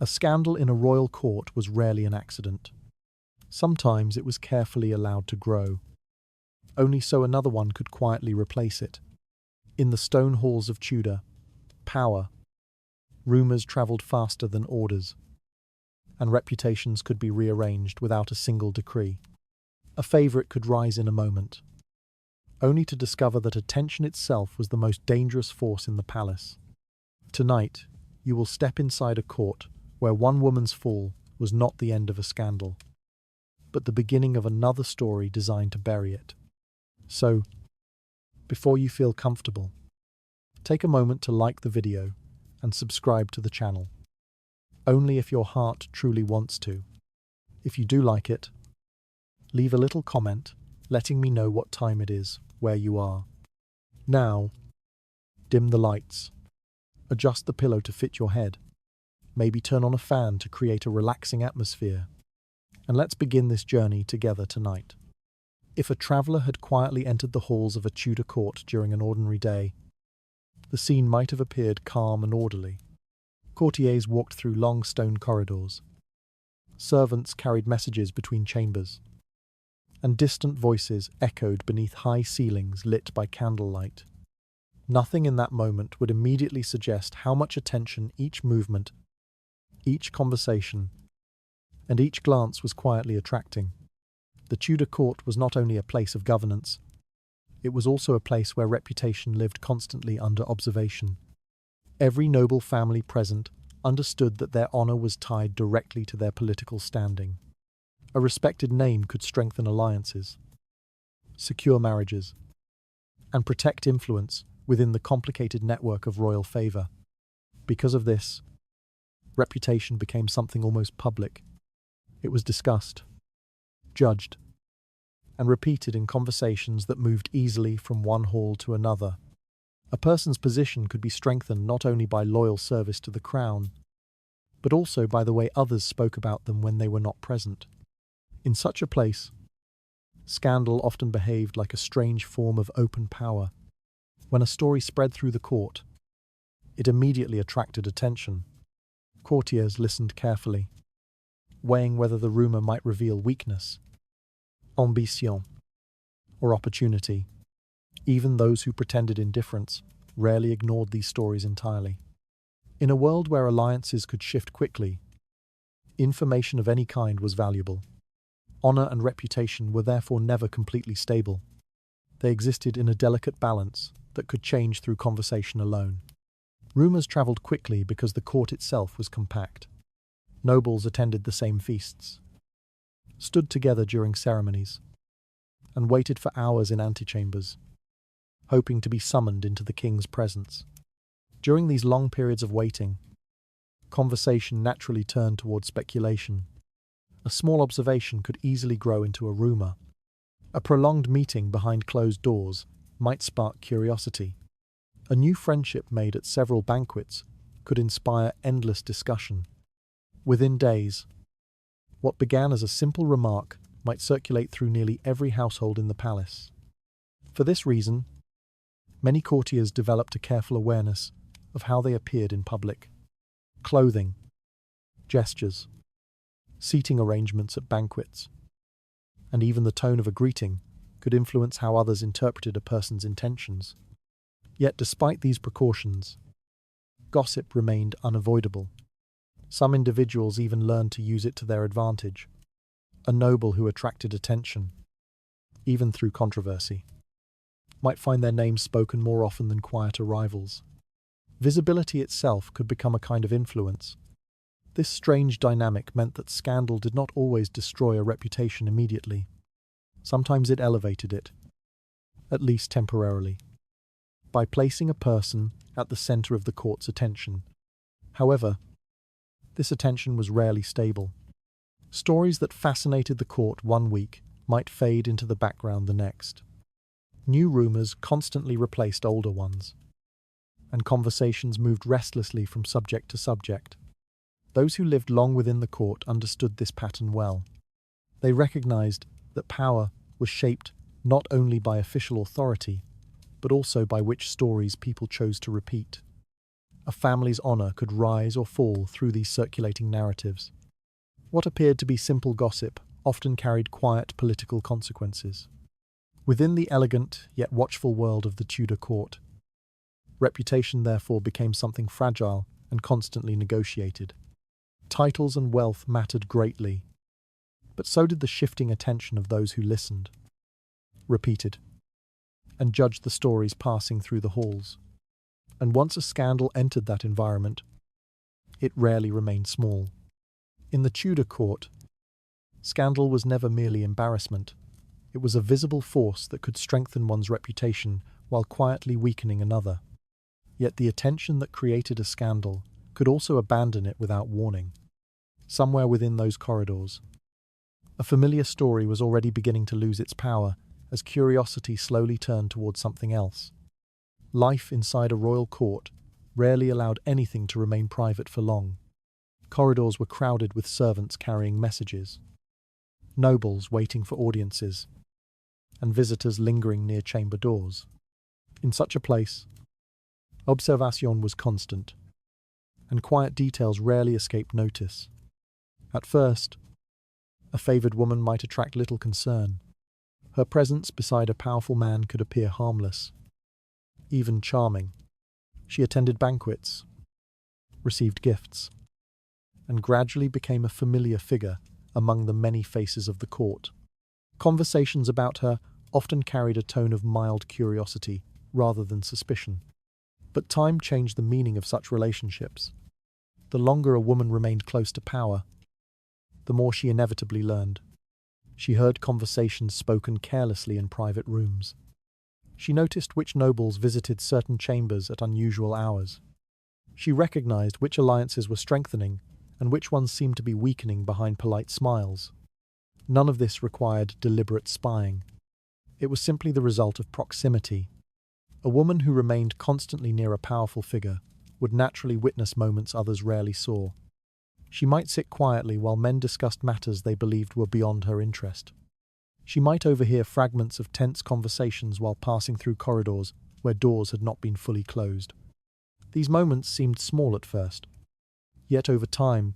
A scandal in a royal court was rarely an accident. Sometimes it was carefully allowed to grow, only so another one could quietly replace it. In the stone halls of Tudor power, rumours travelled faster than orders, and reputations could be rearranged without a single decree. A favourite could rise in a moment, only to discover that attention itself was the most dangerous force in the palace. Tonight, you will step inside a court where one woman's fall was not the end of a scandal, but the beginning of another story designed to bury it. So, before you feel comfortable, take a moment to like the video and subscribe to the channel. Only if your heart truly wants to. If you do like it, leave a little comment letting me know what time it is, where you are. Now, dim the lights. Adjust the pillow to fit your head. Maybe turn on a fan to create a relaxing atmosphere. And let's begin this journey together tonight. If a traveller had quietly entered the halls of a Tudor court during an ordinary day, the scene might have appeared calm and orderly. Courtiers walked through long stone corridors. Servants carried messages between chambers, and distant voices echoed beneath high ceilings lit by candlelight. Nothing in that moment would immediately suggest how much attention each movement, each conversation, and each glance was quietly attracting. The Tudor court was not only a place of governance, it was also a place where reputation lived constantly under observation. Every noble family present understood that their honour was tied directly to their political standing. A respected name could strengthen alliances, secure marriages, and protect influence within the complicated network of royal favour. Because of this, reputation became something almost public. It was discussed, judged, and repeated in conversations that moved easily from one hall to another. A person's position could be strengthened not only by loyal service to the crown, but also by the way others spoke about them when they were not present. In such a place, scandal often behaved like a strange form of open power. When a story spread through the court, it immediately attracted attention. Courtiers listened carefully, weighing whether the rumour might reveal weakness, ambition, or opportunity. Even those who pretended indifference rarely ignored these stories entirely. In a world where alliances could shift quickly, information of any kind was valuable. Honour and reputation were therefore never completely stable. They existed in a delicate balance that could change through conversation alone. Rumours travelled quickly because the court itself was compact. Nobles attended the same feasts, stood together during ceremonies, and waited for hours in antechambers, hoping to be summoned into the king's presence. During these long periods of waiting, conversation naturally turned toward speculation. A small observation could easily grow into a rumour. A prolonged meeting behind closed doors might spark curiosity. A new friendship made at several banquets could inspire endless discussion. Within days, what began as a simple remark might circulate through nearly every household in the palace. For this reason, many courtiers developed a careful awareness of how they appeared in public. Clothing, gestures, seating arrangements at banquets, and even the tone of a greeting could influence how others interpreted a person's intentions. Yet despite these precautions, gossip remained unavoidable. Some individuals even learned to use it to their advantage. A noble who attracted attention, even through controversy, might find their name spoken more often than quieter rivals. Visibility itself could become a kind of influence. This strange dynamic meant that scandal did not always destroy a reputation immediately. Sometimes it elevated it, at least temporarily, by placing a person at the centre of the court's attention. However, this attention was rarely stable. Stories that fascinated the court one week might fade into the background the next. New rumours constantly replaced older ones, and conversations moved restlessly from subject to subject. Those who lived long within the court understood this pattern well. They recognized that power was shaped not only by official authority, but also by which stories people chose to repeat. A family's honor could rise or fall through these circulating narratives. What appeared to be simple gossip often carried quiet political consequences. Within the elegant yet watchful world of the Tudor court, reputation therefore became something fragile and constantly negotiated. Titles and wealth mattered greatly, but so did the shifting attention of those who listened, repeated, and judged the stories passing through the halls. And once a scandal entered that environment, it rarely remained small. In the Tudor court, scandal was never merely embarrassment. It was a visible force that could strengthen one's reputation while quietly weakening another. Yet the attention that created a scandal could also abandon it without warning. Somewhere within those corridors, a familiar story was already beginning to lose its power as curiosity slowly turned towards something else. Life inside a royal court rarely allowed anything to remain private for long. Corridors were crowded with servants carrying messages, nobles waiting for audiences, and visitors lingering near chamber doors. In such a place, observation was constant, and quiet details rarely escaped notice. At first, a favored woman might attract little concern. Her presence beside a powerful man could appear harmless, even charming. She attended banquets, received gifts, and gradually became a familiar figure among the many faces of the court. Conversations about her often carried a tone of mild curiosity rather than suspicion. But time changed the meaning of such relationships. The longer a woman remained close to power, the more she inevitably learned. She heard conversations spoken carelessly in private rooms. She noticed which nobles visited certain chambers at unusual hours. She recognized which alliances were strengthening and which ones seemed to be weakening behind polite smiles. None of this required deliberate spying. It was simply the result of proximity. A woman who remained constantly near a powerful figure would naturally witness moments others rarely saw. She might sit quietly while men discussed matters they believed were beyond her interest. She might overhear fragments of tense conversations while passing through corridors where doors had not been fully closed. These moments seemed small at first, yet over time,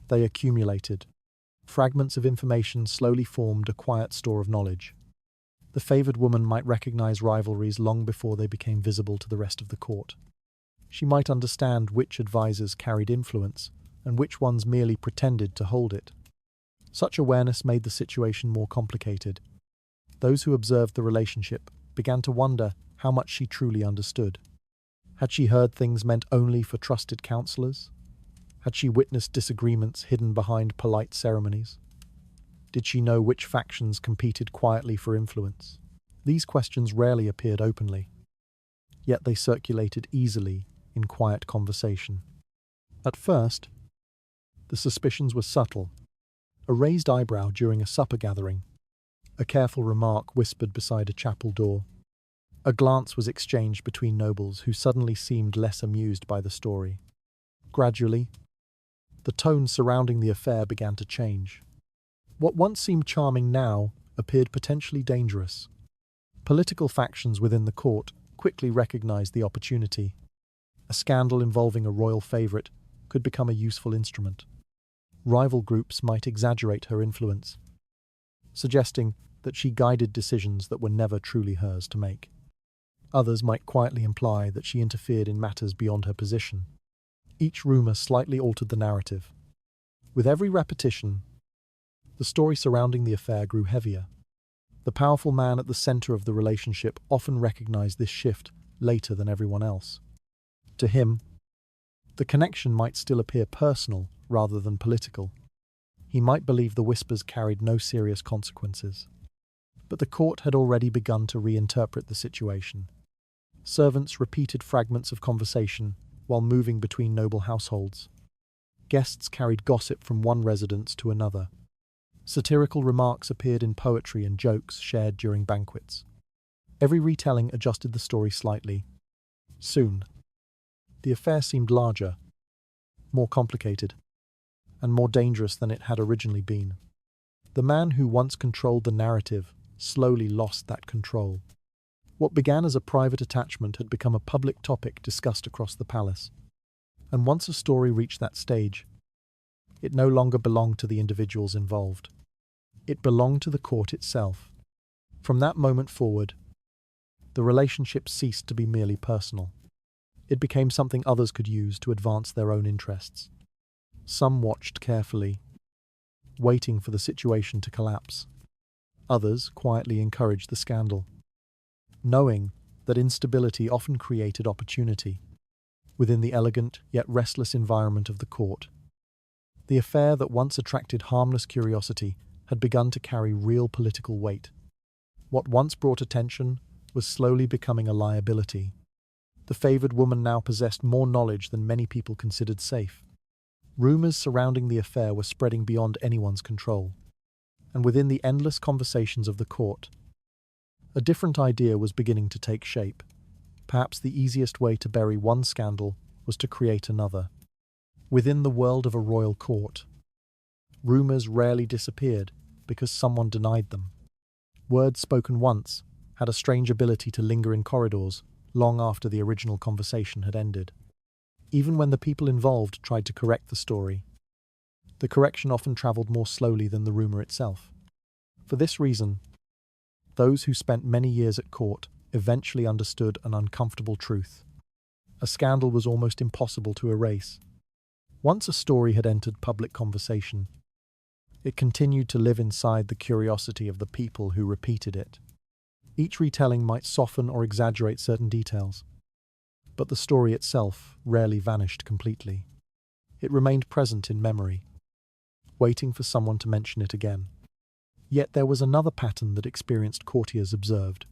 they accumulated. Fragments of information slowly formed a quiet store of knowledge. The favored woman might recognize rivalries long before they became visible to the rest of the court. She might understand which advisors carried influence and which ones merely pretended to hold it. Such awareness made the situation more complicated. Those who observed the relationship began to wonder how much she truly understood. Had she heard things meant only for trusted counselors? Had she witnessed disagreements hidden behind polite ceremonies? Did she know which factions competed quietly for influence? These questions rarely appeared openly, yet they circulated easily in quiet conversation. At first, the suspicions were subtle. A raised eyebrow during a supper gathering, a careful remark whispered beside a chapel door. A glance was exchanged between nobles who suddenly seemed less amused by the story. Gradually, the tone surrounding the affair began to change. What once seemed charming now appeared potentially dangerous. Political factions within the court quickly recognized the opportunity. A scandal involving a royal favorite could become a useful instrument. Rival groups might exaggerate her influence, suggesting that she guided decisions that were never truly hers to make. Others might quietly imply that she interfered in matters beyond her position. Each rumor slightly altered the narrative. With every repetition, the story surrounding the affair grew heavier. The powerful man at the center of the relationship often recognized this shift later than everyone else. To him, the connection might still appear personal rather than political. He might believe the whispers carried no serious consequences. But the court had already begun to reinterpret the situation. Servants repeated fragments of conversation while moving between noble households. Guests carried gossip from one residence to another. Satirical remarks appeared in poetry and jokes shared during banquets. Every retelling adjusted the story slightly. Soon, the affair seemed larger, more complicated, and more dangerous than it had originally been. The man who once controlled the narrative slowly lost that control. What began as a private attachment had become a public topic discussed across the palace. And once a story reached that stage, it no longer belonged to the individuals involved. It belonged to the court itself. From that moment forward, the relationship ceased to be merely personal. It became something others could use to advance their own interests. Some watched carefully, waiting for the situation to collapse. Others quietly encouraged the scandal, knowing that instability often created opportunity within the elegant yet restless environment of the court. The affair that once attracted harmless curiosity had begun to carry real political weight. What once brought attention was slowly becoming a liability. The favored woman now possessed more knowledge than many people considered safe. Rumors surrounding the affair were spreading beyond anyone's control, and within the endless conversations of the court, a different idea was beginning to take shape. Perhaps the easiest way to bury one scandal was to create another. Within the world of a royal court, rumors rarely disappeared because someone denied them. Words spoken once had a strange ability to linger in corridors long after the original conversation had ended. Even when the people involved tried to correct the story, the correction often travelled more slowly than the rumor itself. For this reason, those who spent many years at court eventually understood an uncomfortable truth. A scandal was almost impossible to erase. Once a story had entered public conversation, it continued to live inside the curiosity of the people who repeated it. Each retelling might soften or exaggerate certain details, but the story itself rarely vanished completely. It remained present in memory, waiting for someone to mention it again. Yet there was another pattern that experienced courtiers observed.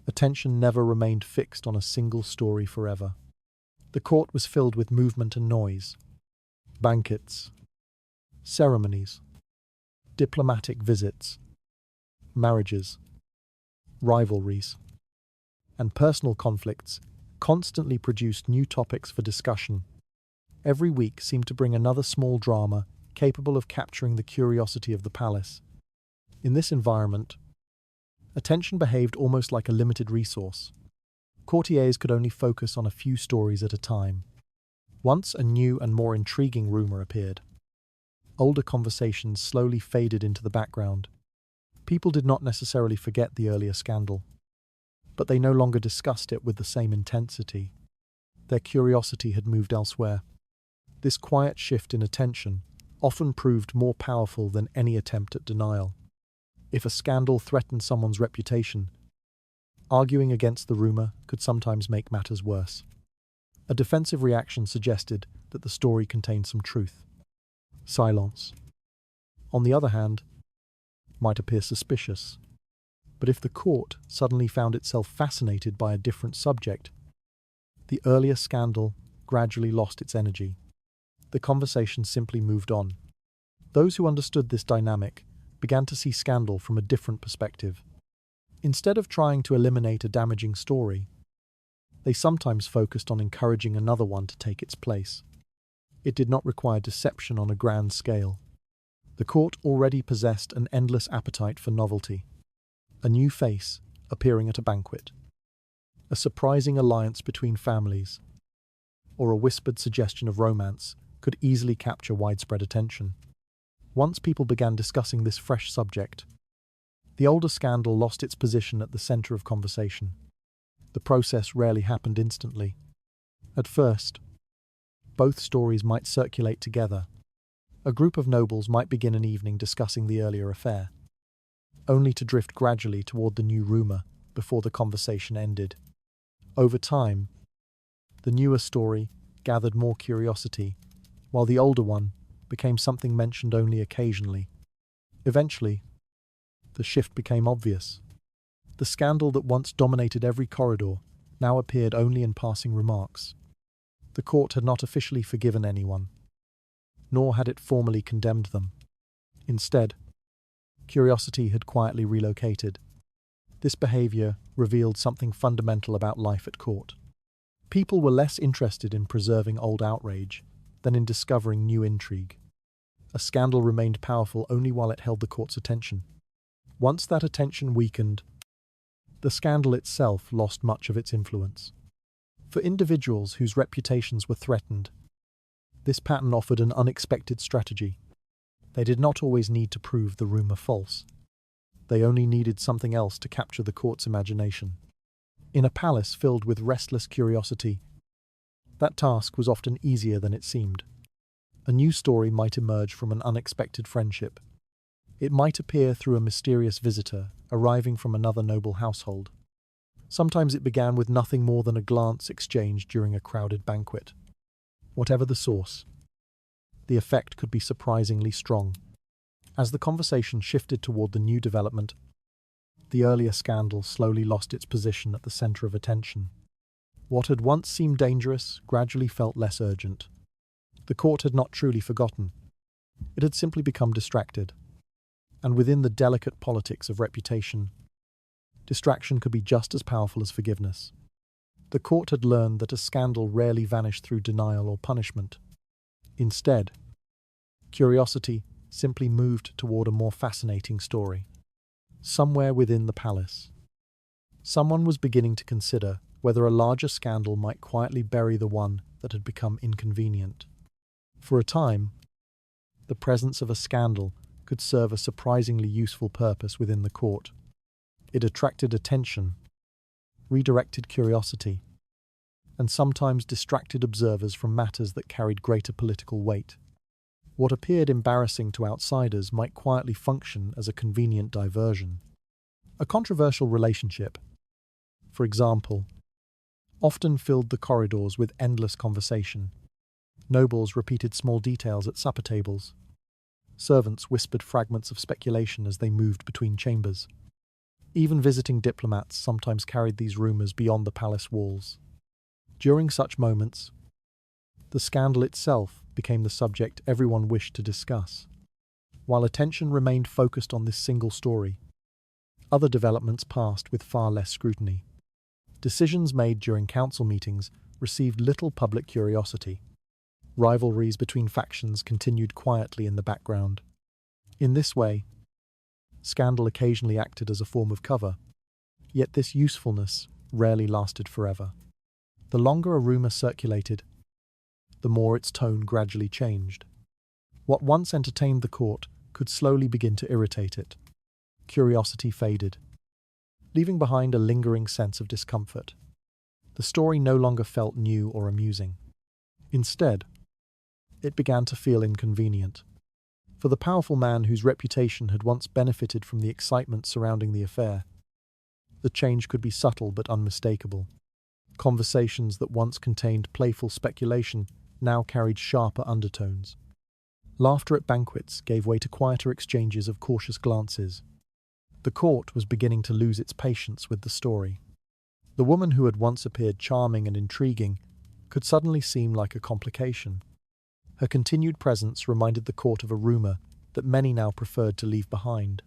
Attention never remained fixed on a single story forever. The court was filled with movement and noise. Banquets, ceremonies, diplomatic visits, marriages, rivalries, and personal conflicts constantly produced new topics for discussion. Every week seemed to bring another small drama capable of capturing the curiosity of the palace. In this environment, attention behaved almost like a limited resource. Courtiers could only focus on a few stories at a time. Once a new and more intriguing rumor appeared, older conversations slowly faded into the background. People did not necessarily forget the earlier scandal, but they no longer discussed it with the same intensity. Their curiosity had moved elsewhere. This quiet shift in attention often proved more powerful than any attempt at denial. If a scandal threatened someone's reputation, arguing against the rumor could sometimes make matters worse. A defensive reaction suggested that the story contained some truth. Silence, on the other hand, might appear suspicious. But if the court suddenly found itself fascinated by a different subject, the earlier scandal gradually lost its energy. The conversation simply moved on. Those who understood this dynamic began to see scandal from a different perspective. Instead of trying to eliminate a damaging story, they sometimes focused on encouraging another one to take its place. It did not require deception on a grand scale. The court already possessed an endless appetite for novelty. A new face appearing at a banquet, a surprising alliance between families, or a whispered suggestion of romance could easily capture widespread attention. Once people began discussing this fresh subject, the older scandal lost its position at the center of conversation. The process rarely happened instantly. At first, both stories might circulate together. A group of nobles might begin an evening discussing the earlier affair, only to drift gradually toward the new rumor before the conversation ended. Over time, the newer story gathered more curiosity, while the older one became something mentioned only occasionally. Eventually, the shift became obvious. The scandal that once dominated every corridor now appeared only in passing remarks. The court had not officially forgiven anyone, nor had it formally condemned them. Instead, curiosity had quietly relocated. This behavior revealed something fundamental about life at court. People were less interested in preserving old outrage than in discovering new intrigue. A scandal remained powerful only while it held the court's attention. Once that attention weakened, the scandal itself lost much of its influence. For individuals whose reputations were threatened, this pattern offered an unexpected strategy. They did not always need to prove the rumor false. They only needed something else to capture the court's imagination. In a palace filled with restless curiosity, that task was often easier than it seemed. A new story might emerge from an unexpected friendship. It might appear through a mysterious visitor arriving from another noble household. Sometimes it began with nothing more than a glance exchanged during a crowded banquet. Whatever the source, the effect could be surprisingly strong. As the conversation shifted toward the new development, the earlier scandal slowly lost its position at the center of attention. What had once seemed dangerous gradually felt less urgent. The court had not truly forgotten. It had simply become distracted. And within the delicate politics of reputation, distraction could be just as powerful as forgiveness. The court had learned that a scandal rarely vanished through denial or punishment. Instead, curiosity simply moved toward a more fascinating story. Somewhere within the palace, someone was beginning to consider whether a larger scandal might quietly bury the one that had become inconvenient. For a time, the presence of a scandal could serve a surprisingly useful purpose within the court. It attracted attention, redirected curiosity, and sometimes distracted observers from matters that carried greater political weight. What appeared embarrassing to outsiders might quietly function as a convenient diversion. A controversial relationship, for example, often filled the corridors with endless conversation. Nobles repeated small details at supper tables. Servants whispered fragments of speculation as they moved between chambers. Even visiting diplomats sometimes carried these rumors beyond the palace walls. During such moments, the scandal itself became the subject everyone wished to discuss. While attention remained focused on this single story, other developments passed with far less scrutiny. Decisions made during council meetings received little public curiosity. Rivalries between factions continued quietly in the background. In this way, scandal occasionally acted as a form of cover, yet this usefulness rarely lasted forever. The longer a rumor circulated, the more its tone gradually changed. What once entertained the court could slowly begin to irritate it. Curiosity faded, leaving behind a lingering sense of discomfort. The story no longer felt new or amusing. Instead, it began to feel inconvenient. For the powerful man whose reputation had once benefited from the excitement surrounding the affair, the change could be subtle but unmistakable. Conversations that once contained playful speculation now carried sharper undertones. Laughter at banquets gave way to quieter exchanges of cautious glances. The court was beginning to lose its patience with the story. The woman who had once appeared charming and intriguing could suddenly seem like a complication. Her continued presence reminded the court of a rumor that many now preferred to leave behind.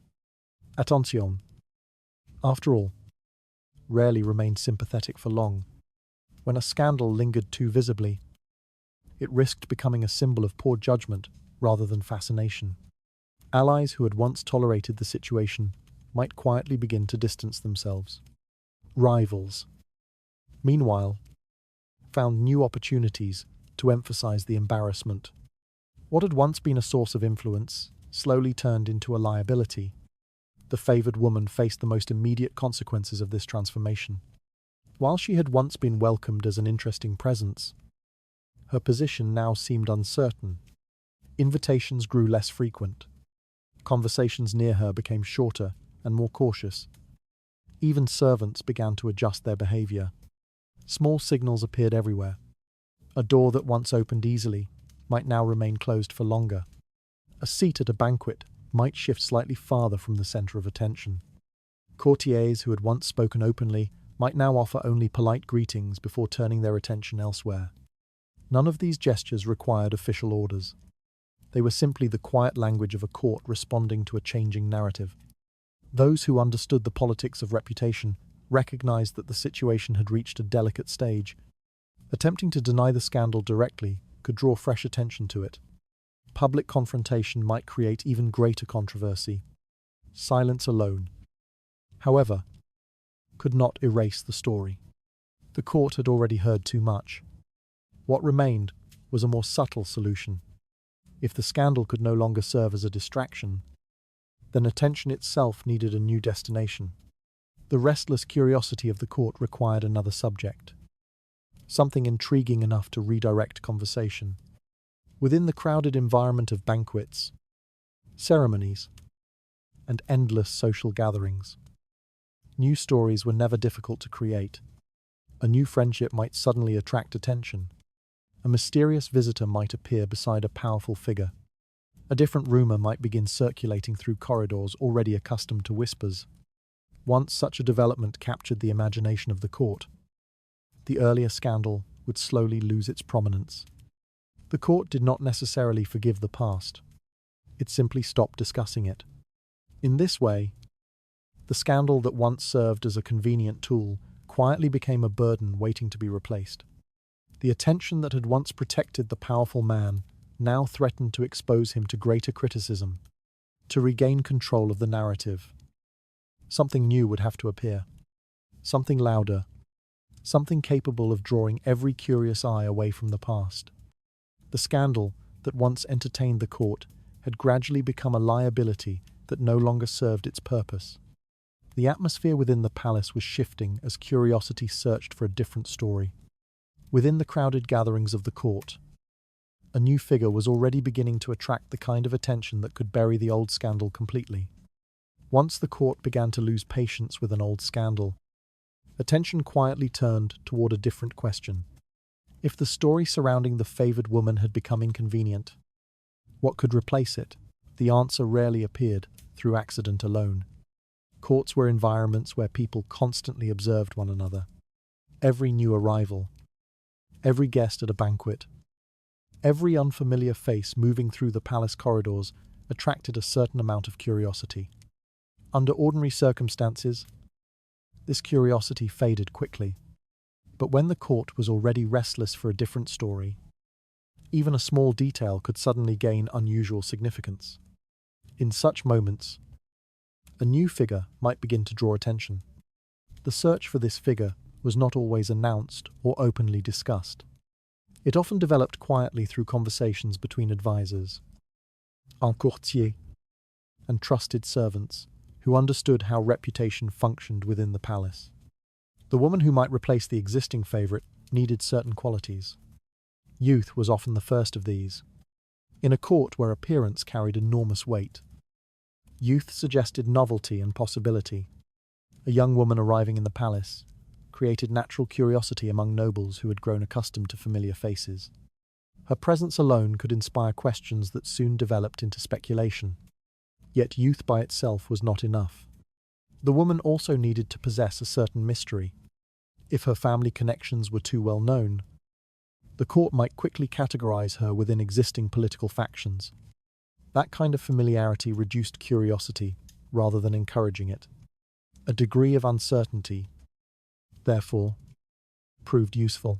Attention, after all, rarely remained sympathetic for long. When a scandal lingered too visibly, it risked becoming a symbol of poor judgment rather than fascination. Allies who had once tolerated the situation might quietly begin to distance themselves. Rivals, meanwhile, found new opportunities to emphasize the embarrassment. What had once been a source of influence slowly turned into a liability. The favored woman faced the most immediate consequences of this transformation. While she had once been welcomed as an interesting presence, her position now seemed uncertain. Invitations grew less frequent. Conversations near her became shorter and more cautious. Even servants began to adjust their behavior. Small signals appeared everywhere. A door that once opened easily might now remain closed for longer. A seat at a banquet might shift slightly farther from the center of attention. Courtiers who had once spoken openly might now offer only polite greetings before turning their attention elsewhere. None of these gestures required official orders. They were simply the quiet language of a court responding to a changing narrative. Those who understood the politics of reputation recognized that the situation had reached a delicate stage. Attempting to deny the scandal directly could draw fresh attention to it. Public confrontation might create even greater controversy. Silence alone, however, could not erase the story. The court had already heard too much. What remained was a more subtle solution. If the scandal could no longer serve as a distraction, then attention itself needed a new destination. The restless curiosity of the court required another subject, something intriguing enough to redirect conversation. Within the crowded environment of banquets, ceremonies, and endless social gatherings, new stories were never difficult to create. A new friendship might suddenly attract attention. A mysterious visitor might appear beside a powerful figure. A different rumor might begin circulating through corridors already accustomed to whispers. Once such a development captured the imagination of the court, the earlier scandal would slowly lose its prominence. The court did not necessarily forgive the past. It simply stopped discussing it. In this way, the scandal that once served as a convenient tool quietly became a burden waiting to be replaced. The attention that had once protected the powerful man now threatened to expose him to greater criticism. To regain control of the narrative, something new would have to appear. Something louder. Something capable of drawing every curious eye away from the past. The scandal that once entertained the court had gradually become a liability that no longer served its purpose. The atmosphere within the palace was shifting as curiosity searched for a different story. Within the crowded gatherings of the court, a new figure was already beginning to attract the kind of attention that could bury the old scandal completely. Once the court began to lose patience with an old scandal, attention quietly turned toward a different question. If the story surrounding the favored woman had become inconvenient, what could replace it? The answer rarely appeared through accident alone. Courts were environments where people constantly observed one another. Every new arrival, every guest at a banquet, every unfamiliar face moving through the palace corridors attracted a certain amount of curiosity. Under ordinary circumstances, this curiosity faded quickly. But when the court was already restless for a different story, even a small detail could suddenly gain unusual significance. In such moments, a new figure might begin to draw attention. The search for this figure was not always announced or openly discussed. It often developed quietly through conversations between advisors, un courtier, and trusted servants who understood how reputation functioned within the palace. The woman who might replace the existing favorite needed certain qualities. Youth was often the first of these. In a court where appearance carried enormous weight, youth suggested novelty and possibility. A young woman arriving in the palace created natural curiosity among nobles who had grown accustomed to familiar faces. Her presence alone could inspire questions that soon developed into speculation. Yet youth by itself was not enough. The woman also needed to possess a certain mystery. If her family connections were too well known, the court might quickly categorize her within existing political factions. That kind of familiarity reduced curiosity rather than encouraging it. A degree of uncertainty, therefore, proved useful.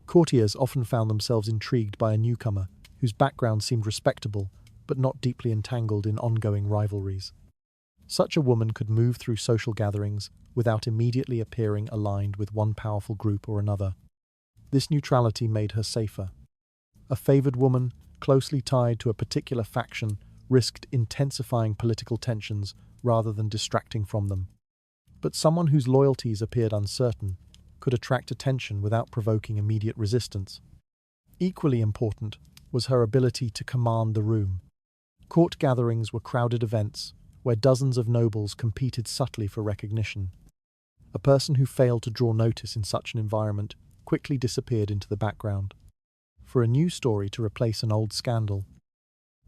Courtiers often found themselves intrigued by a newcomer whose background seemed respectable but not deeply entangled in ongoing rivalries. Such a woman could move through social gatherings without immediately appearing aligned with one powerful group or another. This neutrality made her safer. A favored woman, closely tied to a particular faction, risked intensifying political tensions rather than distracting from them. But someone whose loyalties appeared uncertain could attract attention without provoking immediate resistance. Equally important was her ability to command the room. Court gatherings were crowded events where dozens of nobles competed subtly for recognition. A person who failed to draw notice in such an environment quickly disappeared into the background. For a new story to replace an old scandal,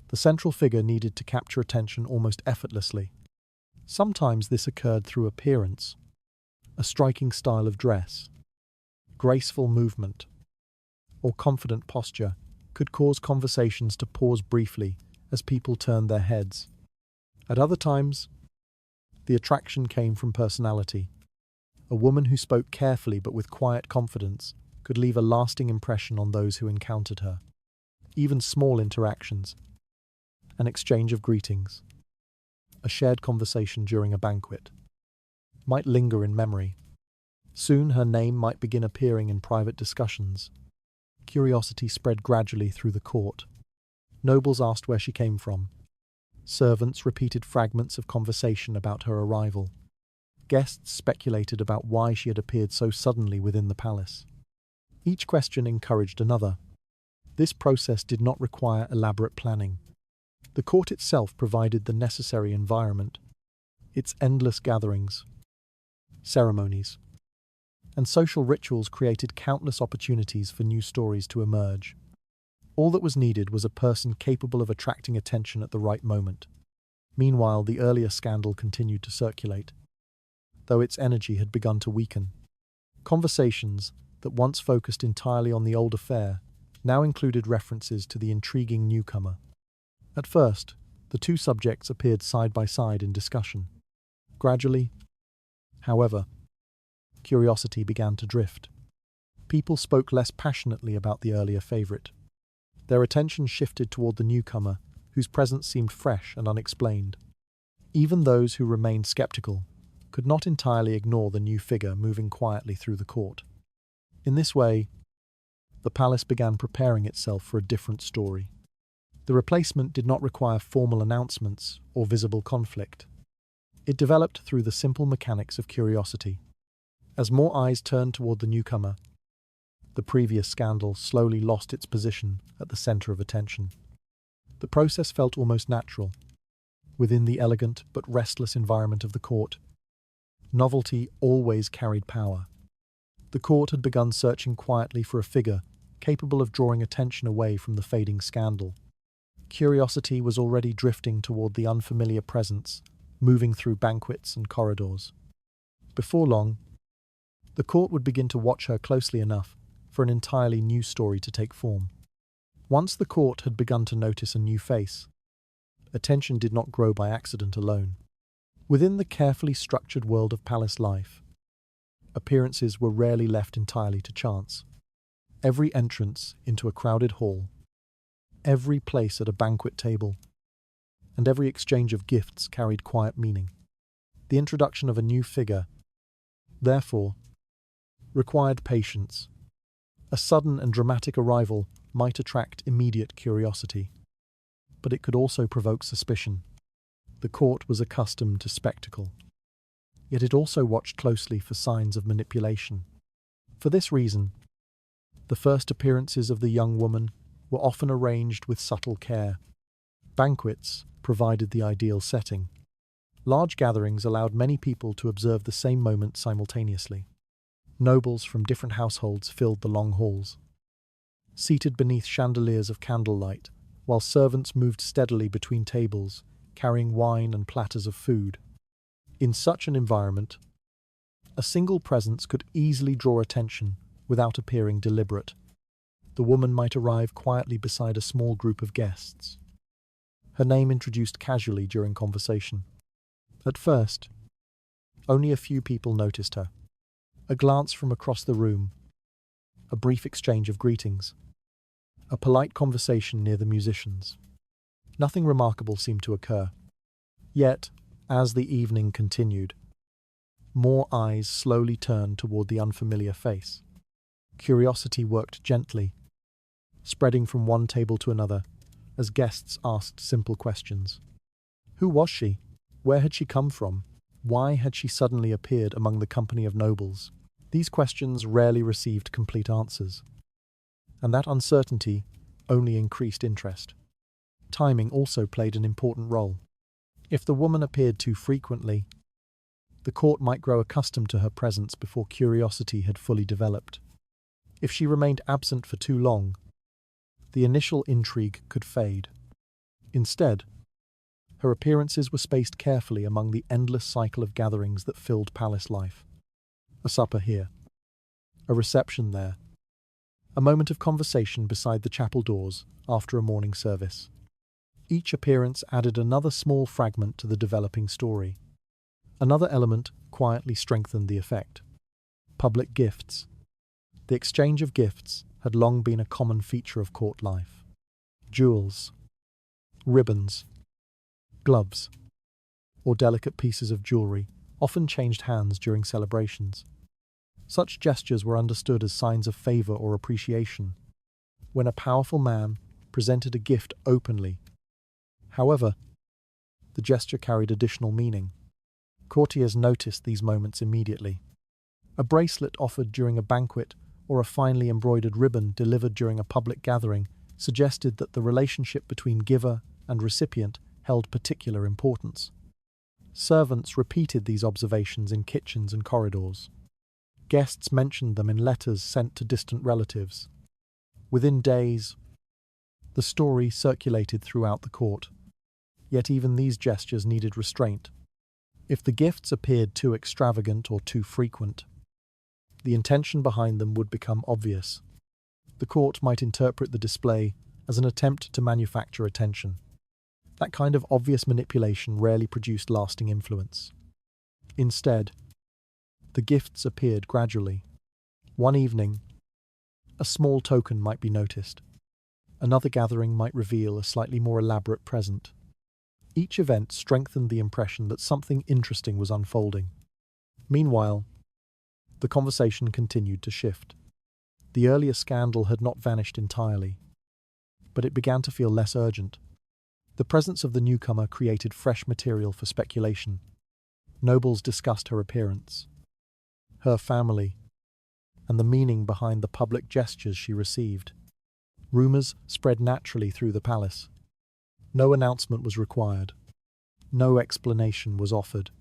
the central figure needed to capture attention almost effortlessly. Sometimes this occurred through appearance, a striking style of dress, graceful movement, or confident posture could cause conversations to pause briefly as people turned their heads. At other times, the attraction came from personality. A woman who spoke carefully but with quiet confidence could leave a lasting impression on those who encountered her. Even small interactions, an exchange of greetings, a shared conversation during a banquet, might linger in memory. Soon her name might begin appearing in private discussions. Curiosity spread gradually through the court. Nobles asked where she came from. Servants repeated fragments of conversation about her arrival. Guests speculated about why she had appeared so suddenly within the palace. Each question encouraged another. This process did not require elaborate planning. The court itself provided the necessary environment. Its endless gatherings, ceremonies, and social rituals created countless opportunities for new stories to emerge. All that was needed was a person capable of attracting attention at the right moment. Meanwhile, the earlier scandal continued to circulate, though its energy had begun to weaken. Conversations that once focused entirely on the old affair now included references to the intriguing newcomer. At first, the two subjects appeared side by side in discussion. Gradually, however, curiosity began to drift. People spoke less passionately about the earlier favourite. Their attention shifted toward the newcomer, whose presence seemed fresh and unexplained. Even those who remained skeptical could not entirely ignore the new figure moving quietly through the court. In this way, the palace began preparing itself for a different story. The replacement did not require formal announcements or visible conflict. It developed through the simple mechanics of curiosity. As more eyes turned toward the newcomer, the previous scandal slowly lost its position at the center of attention. The process felt almost natural. Within the elegant but restless environment of the court, novelty always carried power. The court had begun searching quietly for a figure capable of drawing attention away from the fading scandal. Curiosity was already drifting toward the unfamiliar presence, moving through banquets and corridors. Before long, the court would begin to watch her closely enough for an entirely new story to take form. Once the court had begun to notice a new face, attention did not grow by accident alone. Within the carefully structured world of palace life, appearances were rarely left entirely to chance. Every entrance into a crowded hall, every place at a banquet table, and every exchange of gifts carried quiet meaning. The introduction of a new figure, therefore, required patience. A sudden and dramatic arrival might attract immediate curiosity, but it could also provoke suspicion. The court was accustomed to spectacle, yet it also watched closely for signs of manipulation. For this reason, the first appearances of the young woman were often arranged with subtle care. Banquets provided the ideal setting. Large gatherings allowed many people to observe the same moment simultaneously. Nobles from different households filled the long halls, seated beneath chandeliers of candlelight, while servants moved steadily between tables, carrying wine and platters of food. In such an environment, a single presence could easily draw attention without appearing deliberate. The woman might arrive quietly beside a small group of guests, her name introduced casually during conversation. At first, only a few people noticed her. A glance from across the room, a brief exchange of greetings, a polite conversation near the musicians. Nothing remarkable seemed to occur. Yet, as the evening continued, more eyes slowly turned toward the unfamiliar face. Curiosity worked gently, spreading from one table to another as guests asked simple questions. Who was she? Where had she come from? Why had she suddenly appeared among the company of nobles? These questions rarely received complete answers, and that uncertainty only increased interest. Timing also played an important role. If the woman appeared too frequently, the court might grow accustomed to her presence before curiosity had fully developed. If she remained absent for too long, the initial intrigue could fade. Instead, her appearances were spaced carefully among the endless cycle of gatherings that filled palace life. A supper here, a reception there, a moment of conversation beside the chapel doors after a morning service. Each appearance added another small fragment to the developing story. Another element quietly strengthened the effect. Public gifts. The exchange of gifts had long been a common feature of court life. Jewels, ribbons, gloves, or delicate pieces of jewelry often changed hands during celebrations. Such gestures were understood as signs of favor or appreciation, when a powerful man presented a gift openly. However, the gesture carried additional meaning. Courtiers noticed these moments immediately. A bracelet offered during a banquet or a finely embroidered ribbon delivered during a public gathering suggested that the relationship between giver and recipient held particular importance. Servants repeated these observations in kitchens and corridors. Guests mentioned them in letters sent to distant relatives. Within days, the story circulated throughout the court. Yet even these gestures needed restraint. If the gifts appeared too extravagant or too frequent, the intention behind them would become obvious. The court might interpret the display as an attempt to manufacture attention. That kind of obvious manipulation rarely produced lasting influence. Instead, the gifts appeared gradually. One evening, a small token might be noticed. Another gathering might reveal a slightly more elaborate present. Each event strengthened the impression that something interesting was unfolding. Meanwhile, the conversation continued to shift. The earlier scandal had not vanished entirely, but it began to feel less urgent. The presence of the newcomer created fresh material for speculation. Nobles discussed her appearance, her family, and the meaning behind the public gestures she received. Rumors spread naturally through the palace. No announcement was required. No explanation was offered.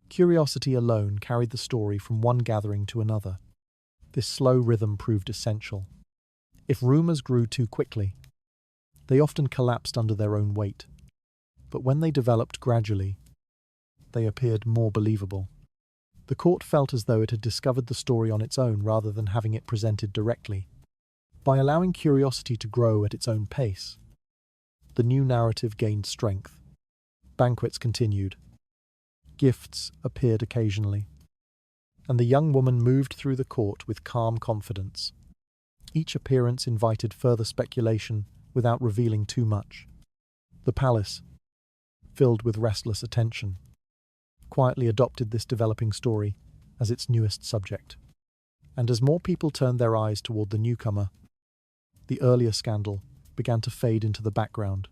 Curiosity alone carried the story from one gathering to another. This slow rhythm proved essential. If rumors grew too quickly, they often collapsed under their own weight. But when they developed gradually, they appeared more believable. The court felt as though it had discovered the story on its own rather than having it presented directly. By allowing curiosity to grow at its own pace, the new narrative gained strength. Banquets continued. Gifts appeared occasionally, and the young woman moved through the court with calm confidence. Each appearance invited further speculation without revealing too much. The palace, filled with restless attention, quietly adopted this developing story as its newest subject. And as more people turned their eyes toward the newcomer, the earlier scandal began to fade into the background.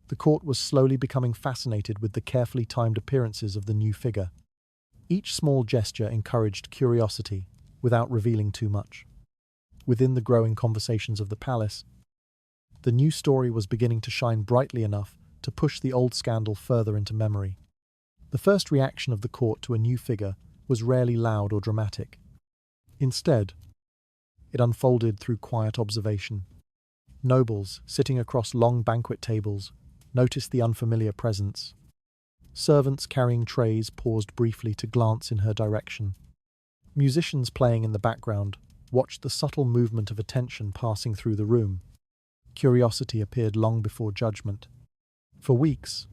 The court was slowly becoming fascinated with the carefully timed appearances of the new figure. Each small gesture encouraged curiosity without revealing too much. Within the growing conversations of the palace, the new story was beginning to shine brightly enough to push the old scandal further into memory. The first reaction of the court to a new figure was rarely loud or dramatic. Instead, it unfolded through quiet observation. Nobles, sitting across long banquet tables, noticed the unfamiliar presence. Servants carrying trays paused briefly to glance in her direction. Musicians playing in the background watched the subtle movement of attention passing through the room. Curiosity appeared long before judgment. For weeks,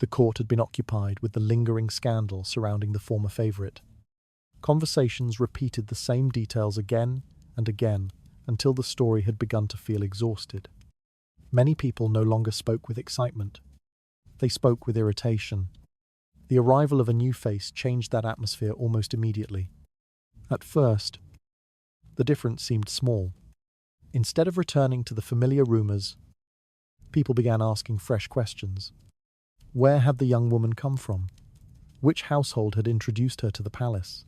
the court had been occupied with the lingering scandal surrounding the former favorite. Conversations repeated the same details again and again until the story had begun to feel exhausted. Many people no longer spoke with excitement. They spoke with irritation. The arrival of a new face changed that atmosphere almost immediately. At first, the difference seemed small. Instead of returning to the familiar rumors, people began asking fresh questions. Where had the young woman come from? Which household had introduced her to the palace?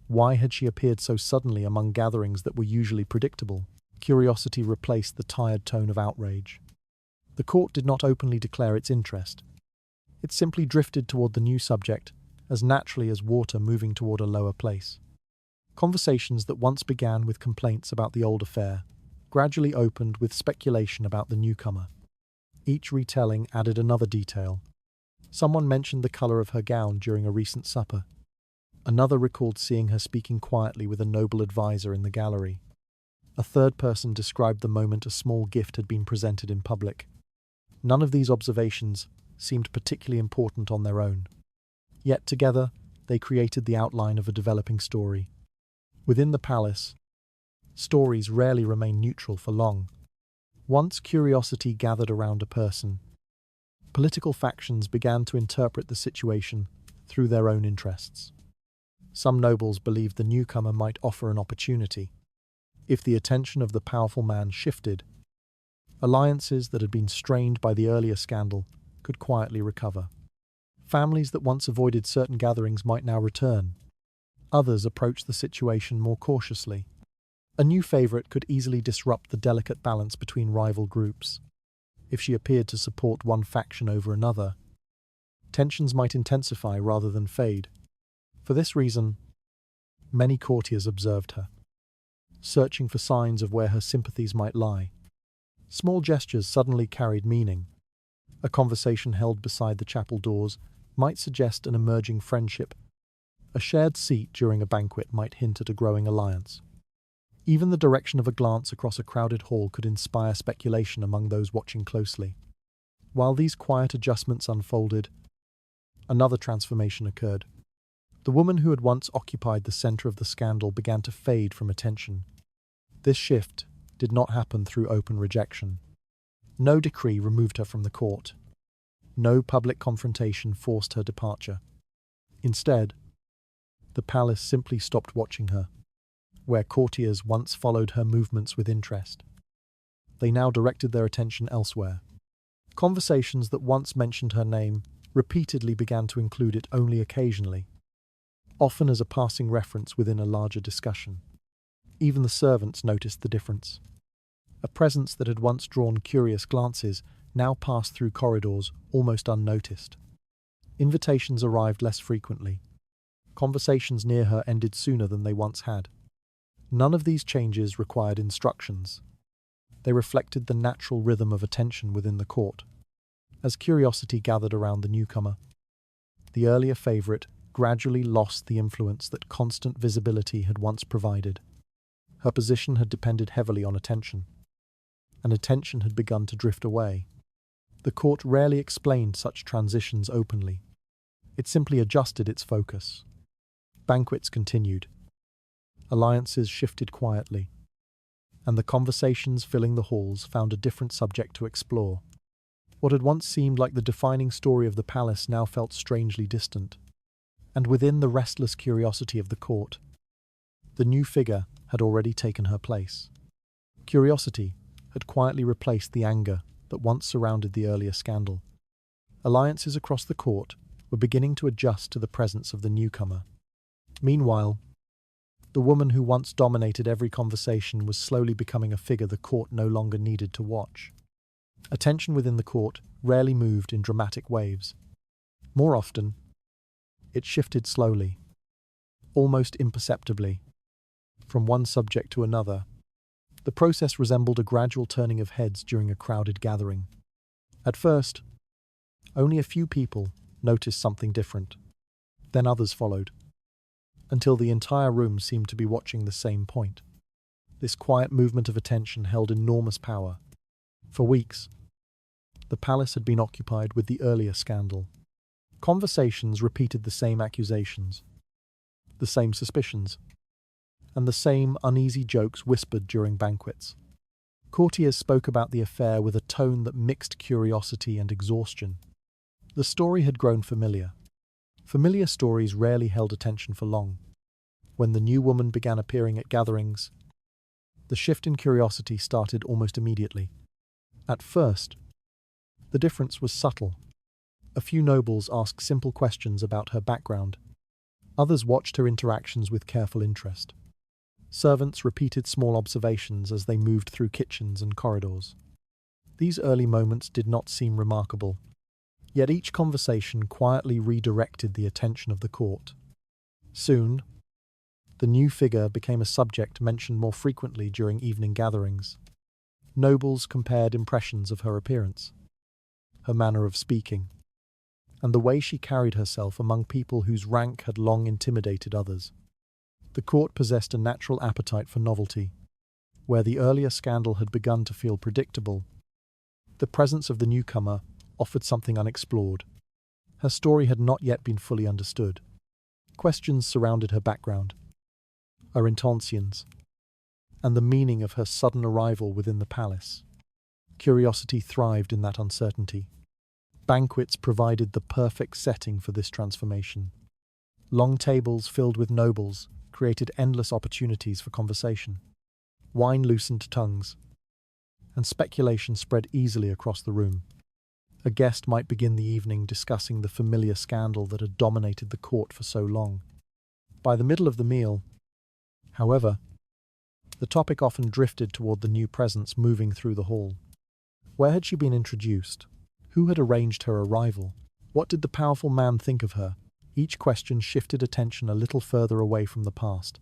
Why had she appeared so suddenly among gatherings that were usually predictable? Curiosity replaced the tired tone of outrage. The court did not openly declare its interest. It simply drifted toward the new subject as naturally as water moving toward a lower place. Conversations that once began with complaints about the old affair gradually opened with speculation about the newcomer. Each retelling added another detail. Someone mentioned the color of her gown during a recent supper. Another recalled seeing her speaking quietly with a noble advisor in the gallery. A third person described the moment a small gift had been presented in public. None of these observations seemed particularly important on their own. Yet together, they created the outline of a developing story. Within the palace, stories rarely remain neutral for long. Once curiosity gathered around a person, political factions began to interpret the situation through their own interests. Some nobles believed the newcomer might offer an opportunity. If the attention of the powerful man shifted, alliances that had been strained by the earlier scandal could quietly recover. Families that once avoided certain gatherings might now return. Others approached the situation more cautiously. A new favorite could easily disrupt the delicate balance between rival groups. If she appeared to support one faction over another, tensions might intensify rather than fade. For this reason, many courtiers observed her, searching for signs of where her sympathies might lie. Small gestures suddenly carried meaning. A conversation held beside the chapel doors might suggest an emerging friendship. A shared seat during a banquet might hint at a growing alliance. Even the direction of a glance across a crowded hall could inspire speculation among those watching closely. While these quiet adjustments unfolded, another transformation occurred. The woman who had once occupied the center of the scandal began to fade from attention. This shift did not happen through open rejection. No decree removed her from the court. No public confrontation forced her departure. Instead, the palace simply stopped watching her. Where courtiers once followed her movements with interest, they now directed their attention elsewhere. Conversations that once mentioned her name repeatedly began to include it only occasionally, often as a passing reference within a larger discussion. Even the servants noticed the difference. A presence that had once drawn curious glances now passed through corridors almost unnoticed. Invitations arrived less frequently. Conversations near her ended sooner than they once had. None of these changes required instructions. They reflected the natural rhythm of attention within the court. As curiosity gathered around the newcomer, the earlier favorite gradually lost the influence that constant visibility had once provided. Her position had depended heavily on attention, and attention had begun to drift away. The court rarely explained such transitions openly. It simply adjusted its focus. Banquets continued. Alliances shifted quietly, and the conversations filling the halls found a different subject to explore. What had once seemed like the defining story of the palace now felt strangely distant. And within the restless curiosity of the court, the new figure had already taken her place. Curiosity had quietly replaced the anger that once surrounded the earlier scandal. Alliances across the court were beginning to adjust to the presence of the newcomer. Meanwhile, the woman who once dominated every conversation was slowly becoming a figure the court no longer needed to watch. Attention within the court rarely moved in dramatic waves. More often, it shifted slowly, almost imperceptibly, from one subject to another. The process resembled a gradual turning of heads during a crowded gathering. At first, only a few people noticed something different. Then others followed, until the entire room seemed to be watching the same point. This quiet movement of attention held enormous power. For weeks, the palace had been occupied with the earlier scandal. Conversations repeated the same accusations, the same suspicions, and the same uneasy jokes whispered during banquets. Courtiers spoke about the affair with a tone that mixed curiosity and exhaustion. The story had grown familiar. Familiar stories rarely held attention for long. When the new woman began appearing at gatherings, the shift in curiosity started almost immediately. At first, the difference was subtle. A few nobles asked simple questions about her background. Others watched her interactions with careful interest. Servants repeated small observations as they moved through kitchens and corridors. These early moments did not seem remarkable, yet each conversation quietly redirected the attention of the court. Soon, the new figure became a subject mentioned more frequently during evening gatherings. Nobles compared impressions of her appearance, her manner of speaking, and the way she carried herself among people whose rank had long intimidated others. The court possessed a natural appetite for novelty. Where the earlier scandal had begun to feel predictable, the presence of the newcomer offered something unexplored. Her story had not yet been fully understood. Questions surrounded her background, her intentions, and the meaning of her sudden arrival within the palace. Curiosity thrived in that uncertainty. Banquets provided the perfect setting for this transformation. Long tables filled with nobles created endless opportunities for conversation. Wine loosened tongues, and speculation spread easily across the room. A guest might begin the evening discussing the familiar scandal that had dominated the court for so long. By the middle of the meal, however, the topic often drifted toward the new presence moving through the hall. Where had she been introduced? Who had arranged her arrival? What did the powerful man think of her? Each question shifted attention a little further away from the past.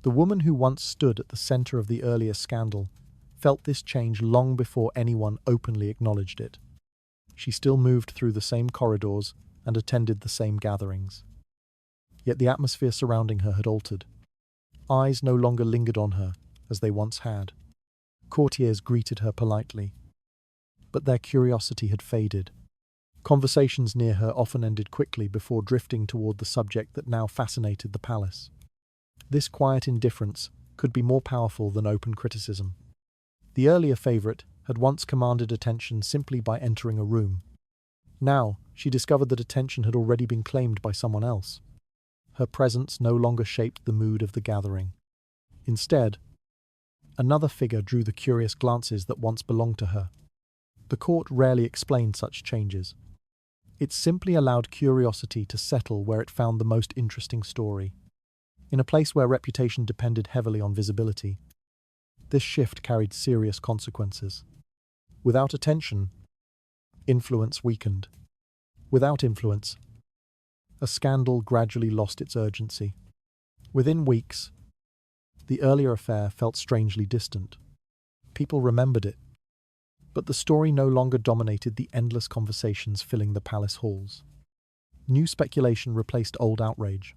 The woman who once stood at the center of the earlier scandal felt this change long before anyone openly acknowledged it. She still moved through the same corridors and attended the same gatherings. Yet the atmosphere surrounding her had altered. Eyes no longer lingered on her as they once had. Courtiers greeted her politely, but their curiosity had faded. Conversations near her often ended quickly before drifting toward the subject that now fascinated the palace. This quiet indifference could be more powerful than open criticism. The earlier favorite had once commanded attention simply by entering a room. Now, she discovered that attention had already been claimed by someone else. Her presence no longer shaped the mood of the gathering. Instead, another figure drew the curious glances that once belonged to her. The court rarely explained such changes. It simply allowed curiosity to settle where it found the most interesting story. In a place where reputation depended heavily on visibility, this shift carried serious consequences. Without attention, influence weakened. Without influence, a scandal gradually lost its urgency. Within weeks, the earlier affair felt strangely distant. People remembered it, but the story no longer dominated the endless conversations filling the palace halls. New speculation replaced old outrage.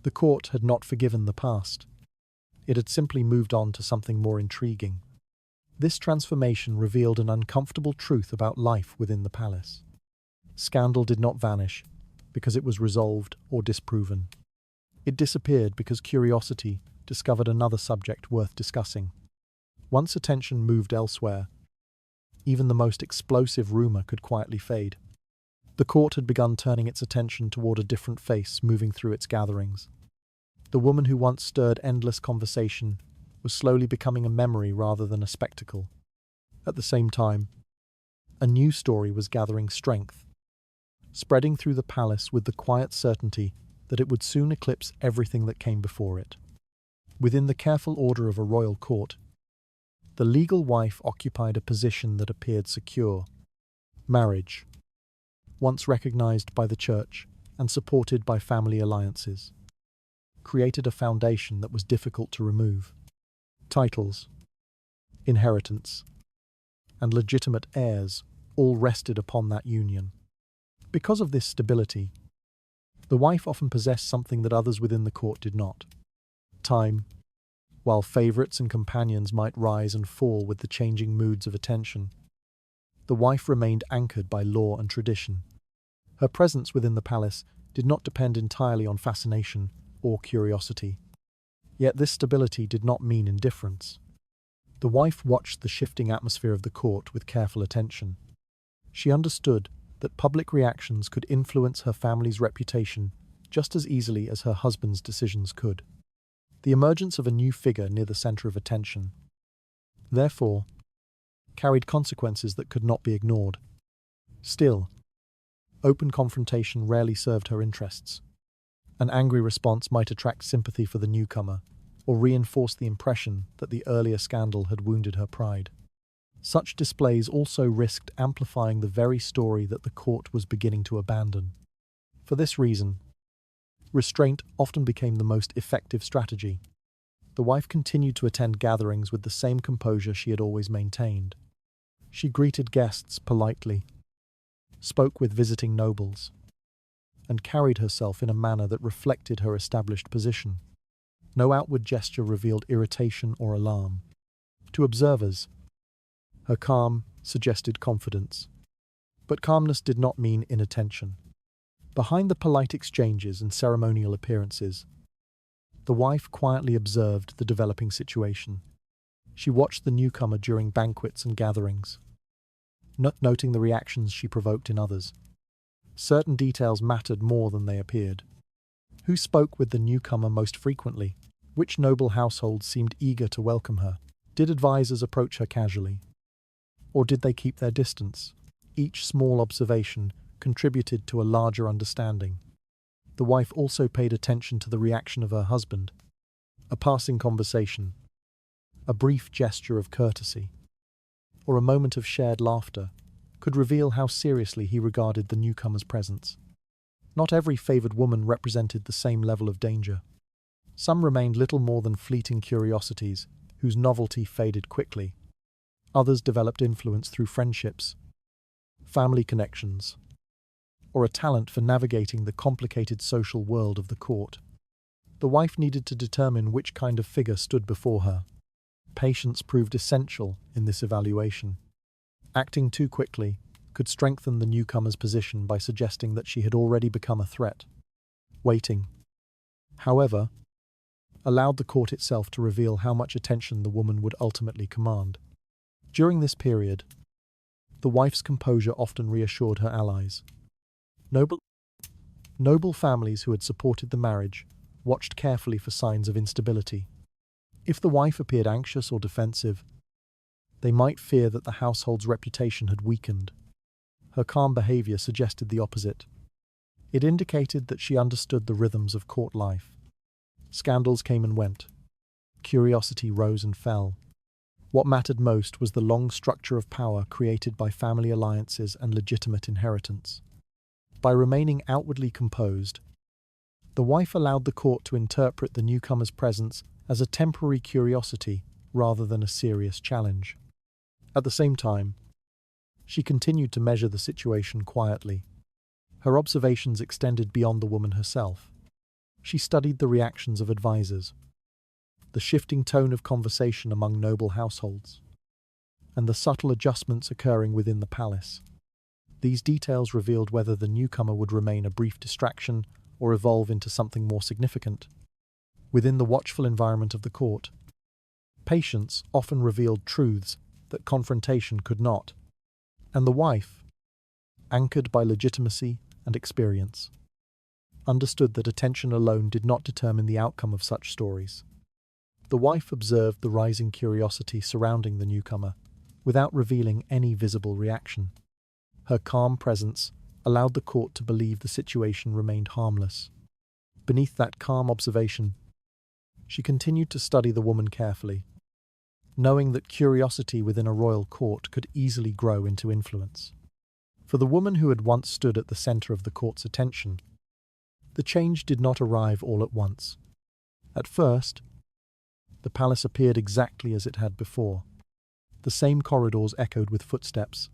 The court had not forgiven the past. It had simply moved on to something more intriguing. This transformation revealed an uncomfortable truth about life within the palace. Scandal did not vanish because it was resolved or disproven. It disappeared because curiosity discovered another subject worth discussing. Once attention moved elsewhere, even the most explosive rumor could quietly fade. The court had begun turning its attention toward a different face moving through its gatherings. The woman who once stirred endless conversation was slowly becoming a memory rather than a spectacle. At the same time, a new story was gathering strength, spreading through the palace with the quiet certainty that it would soon eclipse everything that came before it. Within the careful order of a royal court, the legal wife occupied a position that appeared secure. Marriage, once recognized by the church and supported by family alliances, created a foundation that was difficult to remove. Titles, inheritance, and legitimate heirs all rested upon that union. Because of this stability, the wife often possessed something that others within the court did not: time. While favorites and companions might rise and fall with the changing moods of attention, the wife remained anchored by law and tradition. Her presence within the palace did not depend entirely on fascination or curiosity. Yet this stability did not mean indifference. The wife watched the shifting atmosphere of the court with careful attention. She understood that public reactions could influence her family's reputation just as easily as her husband's decisions could. The emergence of a new figure near the center of attention, therefore, carried consequences that could not be ignored. Still, open confrontation rarely served her interests. An angry response might attract sympathy for the newcomer, or reinforce the impression that the earlier scandal had wounded her pride. Such displays also risked amplifying the very story that the court was beginning to abandon. For this reason, restraint often became the most effective strategy. The wife continued to attend gatherings with the same composure she had always maintained. She greeted guests politely, spoke with visiting nobles, and carried herself in a manner that reflected her established position. No outward gesture revealed irritation or alarm. To observers, her calm suggested confidence. But calmness did not mean inattention. Behind the polite exchanges and ceremonial appearances, the wife quietly observed the developing situation. She watched the newcomer during banquets and gatherings, noting the reactions she provoked in others. Certain details mattered more than they appeared. Who spoke with the newcomer most frequently? Which noble households seemed eager to welcome her? Did advisors approach her casually? Or did they keep their distance? Each small observation contributed to a larger understanding. The wife also paid attention to the reaction of her husband. A passing conversation, a brief gesture of courtesy, or a moment of shared laughter could reveal how seriously he regarded the newcomer's presence. Not every favoured woman represented the same level of danger. Some remained little more than fleeting curiosities, whose novelty faded quickly. Others developed influence through friendships, family connections, or a talent for navigating the complicated social world of the court. The wife needed to determine which kind of figure stood before her. Patience proved essential in this evaluation. Acting too quickly could strengthen the newcomer's position by suggesting that she had already become a threat. Waiting, however, allowed the court itself to reveal how much attention the woman would ultimately command. During this period, the wife's composure often reassured her allies. Noble families who had supported the marriage watched carefully for signs of instability. If the wife appeared anxious or defensive, they might fear that the household's reputation had weakened. Her calm behaviour suggested the opposite. It indicated that she understood the rhythms of court life. Scandals came and went. Curiosity rose and fell. What mattered most was the long structure of power created by family alliances and legitimate inheritance. By remaining outwardly composed, the wife allowed the court to interpret the newcomer's presence as a temporary curiosity rather than a serious challenge. At the same time, she continued to measure the situation quietly. Her observations extended beyond the woman herself. She studied the reactions of advisors, the shifting tone of conversation among noble households, and the subtle adjustments occurring within the palace. These details revealed whether the newcomer would remain a brief distraction or evolve into something more significant. Within the watchful environment of the court, patience often revealed truths that confrontation could not, and the wife, anchored by legitimacy and experience, understood that attention alone did not determine the outcome of such stories. The wife observed the rising curiosity surrounding the newcomer, without revealing any visible reaction. Her calm presence allowed the court to believe the situation remained harmless. Beneath that calm observation, she continued to study the woman carefully, knowing that curiosity within a royal court could easily grow into influence. For the woman who had once stood at the centre of the court's attention, the change did not arrive all at once. At first, the palace appeared exactly as it had before. The same corridors echoed with footsteps.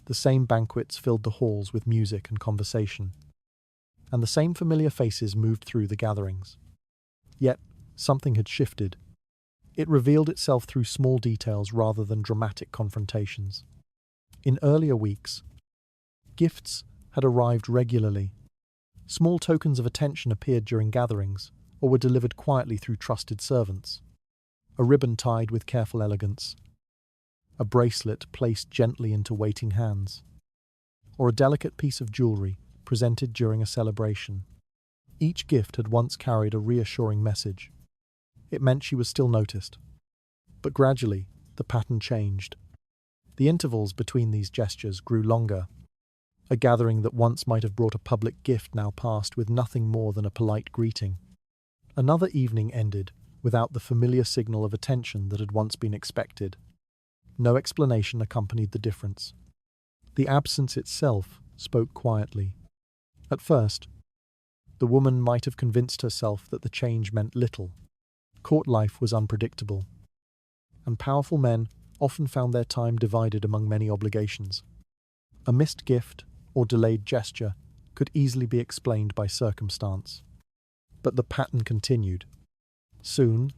The same banquets filled the halls with music and conversation. And the same familiar faces moved through the gatherings. Yet, something had shifted. It revealed itself through small details rather than dramatic confrontations. In earlier weeks, gifts had arrived regularly. Small tokens of attention appeared during gatherings, or were delivered quietly through trusted servants. A ribbon tied with careful elegance, a bracelet placed gently into waiting hands, or a delicate piece of jewellery presented during a celebration. Each gift had once carried a reassuring message. It meant she was still noticed. But gradually, the pattern changed. The intervals between these gestures grew longer. A gathering that once might have brought a public gift now passed with nothing more than a polite greeting. Another evening ended without the familiar signal of attention that had once been expected. No explanation accompanied the difference. The absence itself spoke quietly. At first, the woman might have convinced herself that the change meant little. Court life was unpredictable, and powerful men often found their time divided among many obligations. A missed gift or delayed gesture could easily be explained by circumstance. But the pattern continued. Soon,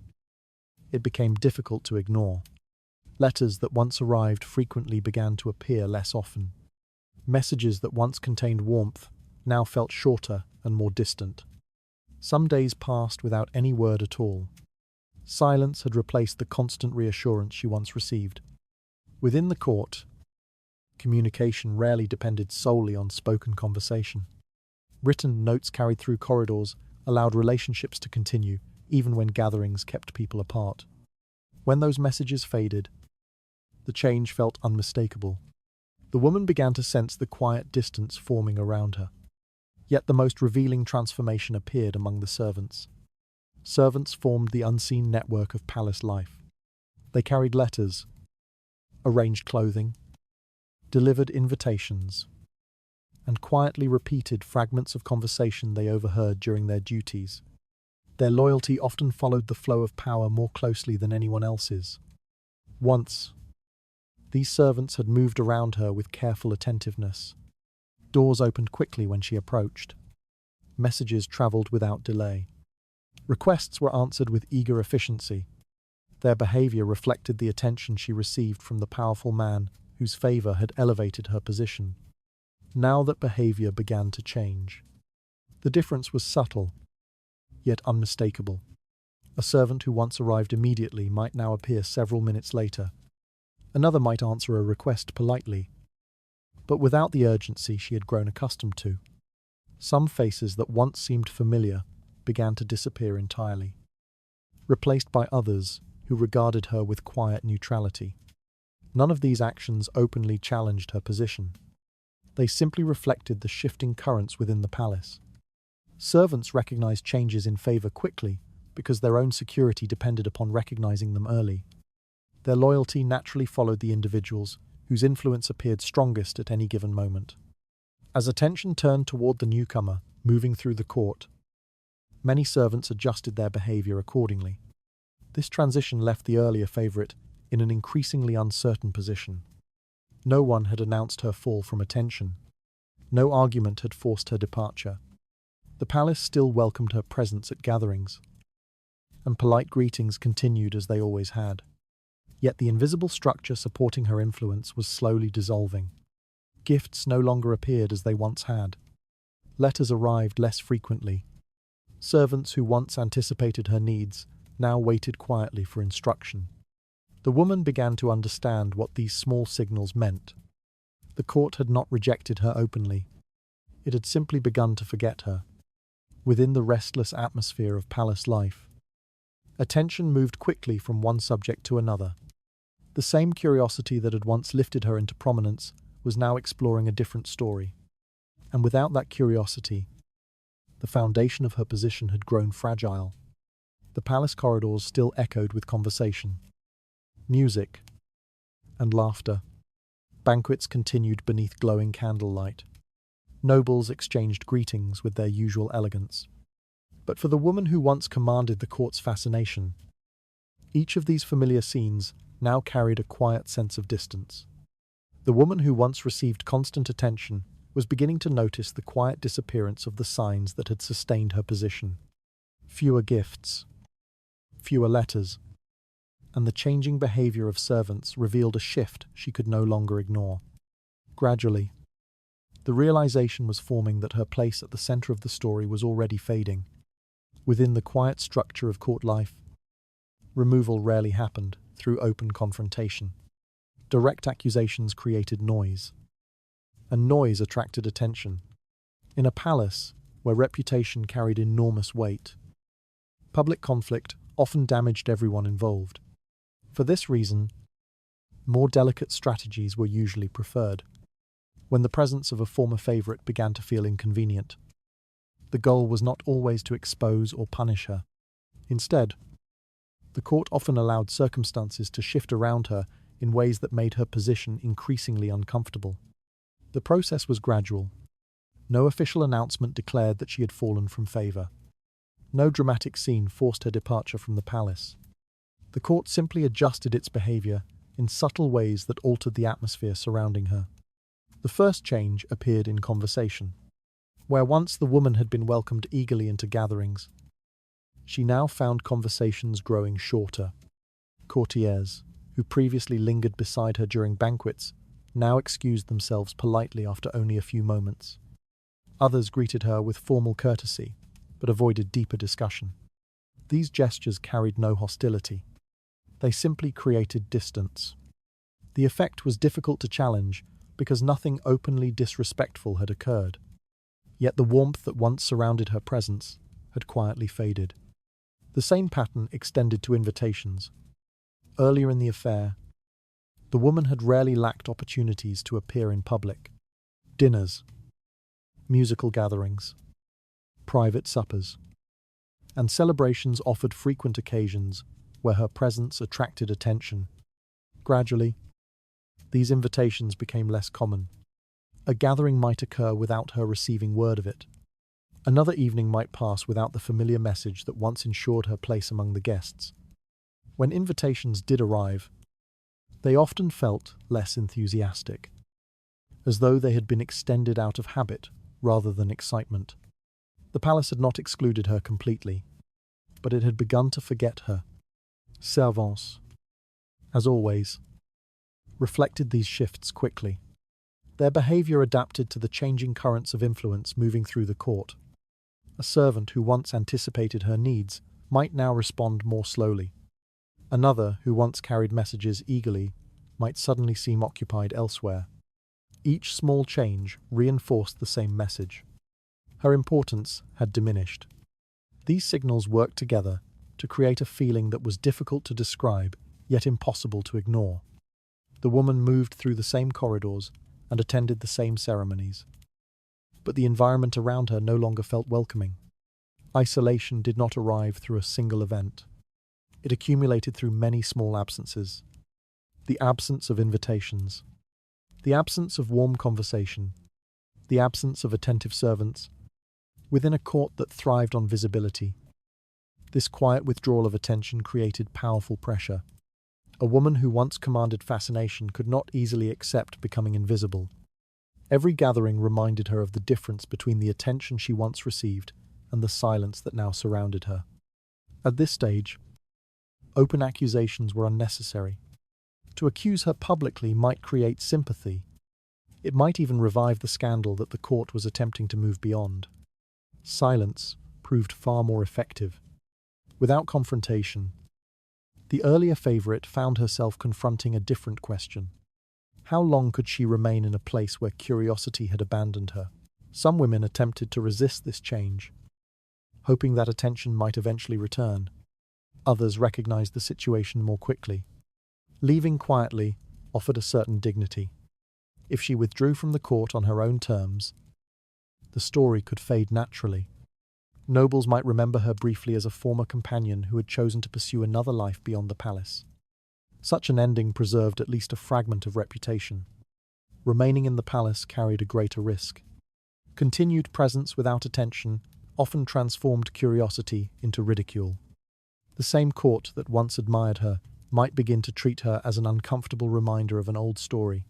it became difficult to ignore. Letters that once arrived frequently began to appear less often. Messages that once contained warmth now felt shorter and more distant. Some days passed without any word at all. Silence had replaced the constant reassurance she once received. Within the court, Communication rarely depended solely on spoken conversation. Written notes carried through corridors allowed relationships to continue, even when gatherings kept people apart. When those messages faded, the change felt unmistakable. The woman began to sense the quiet distance forming around her. Yet the most revealing transformation appeared among the servants. Servants formed the unseen network of palace life. They carried letters, arranged clothing, delivered invitations, and quietly repeated fragments of conversation they overheard during their duties. Their loyalty often followed the flow of power more closely than anyone else's. Once, these servants had moved around her with careful attentiveness. Doors opened quickly when she approached. Messages travelled without delay. Requests were answered with eager efficiency. Their behaviour reflected the attention she received from the powerful man whose favour had elevated her position. Now that behaviour began to change. The difference was subtle, yet unmistakable. A servant who once arrived immediately might now appear several minutes later. Another might answer a request politely, but without the urgency she had grown accustomed to. Some faces that once seemed familiar began to disappear entirely, replaced by others who regarded her with quiet neutrality. None of these actions openly challenged her position. They simply reflected the shifting currents within the palace. Servants recognized changes in favor quickly because their own security depended upon recognizing them early. Their loyalty naturally followed the individuals whose influence appeared strongest at any given moment. As attention turned toward the newcomer moving through the court, many servants adjusted their behavior accordingly. This transition left the earlier favorite in an increasingly uncertain position. No one had announced her fall from attention. No argument had forced her departure. The palace still welcomed her presence at gatherings, and polite greetings continued as they always had. Yet the invisible structure supporting her influence was slowly dissolving. Gifts no longer appeared as they once had. Letters arrived less frequently. Servants who once anticipated her needs now waited quietly for instruction. The woman began to understand what these small signals meant. The court had not rejected her openly. It had simply begun to forget her. Within the restless atmosphere of palace life, attention moved quickly from one subject to another. The same curiosity that had once lifted her into prominence was now exploring a different story. And without that curiosity, the foundation of her position had grown fragile. The palace corridors still echoed with conversation, music, and laughter. Banquets continued beneath glowing candlelight. Nobles exchanged greetings with their usual elegance. But for the woman who once commanded the court's fascination, each of these familiar scenes now carried a quiet sense of distance. The woman who once received constant attention was beginning to notice the quiet disappearance of the signs that had sustained her position. Fewer gifts, fewer letters, and the changing behavior of servants revealed a shift she could no longer ignore. Gradually, the realization was forming that her place at the center of the story was already fading. Within the quiet structure of court life, removal rarely happened through open confrontation. Direct accusations created noise, and noise attracted attention. In a palace where reputation carried enormous weight, public conflict often damaged everyone involved. For this reason, more delicate strategies were usually preferred. When the presence of a former favorite began to feel inconvenient, the goal was not always to expose or punish her. Instead, the court often allowed circumstances to shift around her in ways that made her position increasingly uncomfortable. The process was gradual. No official announcement declared that she had fallen from favor. No dramatic scene forced her departure from the palace. The court simply adjusted its behavior in subtle ways that altered the atmosphere surrounding her. The first change appeared in conversation. Where once the woman had been welcomed eagerly into gatherings, she now found conversations growing shorter. Courtiers, who previously lingered beside her during banquets, now excused themselves politely after only a few moments. Others greeted her with formal courtesy, but avoided deeper discussion. These gestures carried no hostility. They simply created distance. The effect was difficult to challenge, because nothing openly disrespectful had occurred. Yet the warmth that once surrounded her presence had quietly faded. The same pattern extended to invitations. Earlier in the affair, the woman had rarely lacked opportunities to appear in public. Dinners, musical gatherings, private suppers, and celebrations offered frequent occasions where her presence attracted attention. Gradually, these invitations became less common. A gathering might occur without her receiving word of it. Another evening might pass without the familiar message that once ensured her place among the guests. When invitations did arrive, they often felt less enthusiastic, as though they had been extended out of habit rather than excitement. The palace had not excluded her completely, but it had begun to forget her. Servants, as always, reflected these shifts quickly. Their behavior adapted to the changing currents of influence moving through the court. A servant who once anticipated her needs might now respond more slowly. Another, who once carried messages eagerly, might suddenly seem occupied elsewhere. Each small change reinforced the same message. Her importance had diminished. These signals worked together to create a feeling that was difficult to describe, yet impossible to ignore. The woman moved through the same corridors and attended the same ceremonies. But the environment around her no longer felt welcoming. Isolation did not arrive through a single event. It accumulated through many small absences. The absence of invitations, the absence of warm conversation, the absence of attentive servants. Within a court that thrived on visibility, this quiet withdrawal of attention created powerful pressure. A woman who once commanded fascination could not easily accept becoming invisible. Every gathering reminded her of the difference between the attention she once received and the silence that now surrounded her. At this stage, open accusations were unnecessary. To accuse her publicly might create sympathy. It might even revive the scandal that the court was attempting to move beyond. Silence proved far more effective. Without confrontation, the earlier favorite found herself confronting a different question. How long could she remain in a place where curiosity had abandoned her? Some women attempted to resist this change, hoping that attention might eventually return. Others recognized the situation more quickly. Leaving quietly offered a certain dignity. If she withdrew from the court on her own terms, the story could fade naturally. Nobles might remember her briefly as a former companion who had chosen to pursue another life beyond the palace. Such an ending preserved at least a fragment of reputation. Remaining in the palace carried a greater risk. Continued presence without attention often transformed curiosity into ridicule. The same court that once admired her might begin to treat her as an uncomfortable reminder of an old story.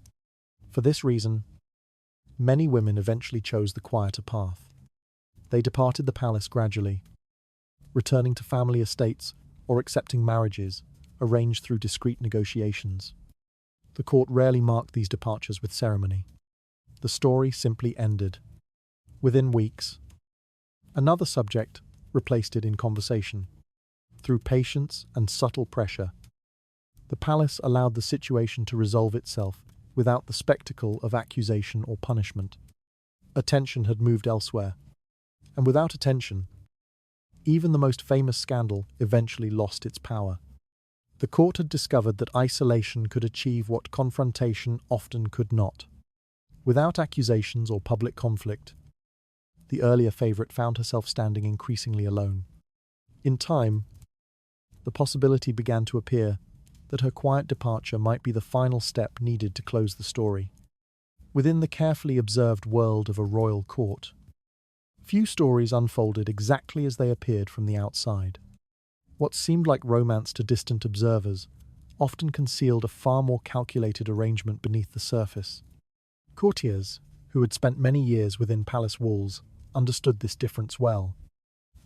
For this reason, many women eventually chose the quieter path. They departed the palace gradually, returning to family estates or accepting marriages arranged through discreet negotiations. The court rarely marked these departures with ceremony. The story simply ended. Within weeks, another subject replaced it in conversation. Through patience and subtle pressure, the palace allowed the situation to resolve itself without the spectacle of accusation or punishment. Attention had moved elsewhere, and without attention, even the most famous scandal eventually lost its power. The court had discovered that isolation could achieve what confrontation often could not. Without accusations or public conflict, the earlier favorite found herself standing increasingly alone. In time, the possibility began to appear that her quiet departure might be the final step needed to close the story. Within the carefully observed world of a royal court, few stories unfolded exactly as they appeared from the outside. What seemed like romance to distant observers often concealed a far more calculated arrangement beneath the surface. Courtiers, who had spent many years within palace walls, understood this difference well.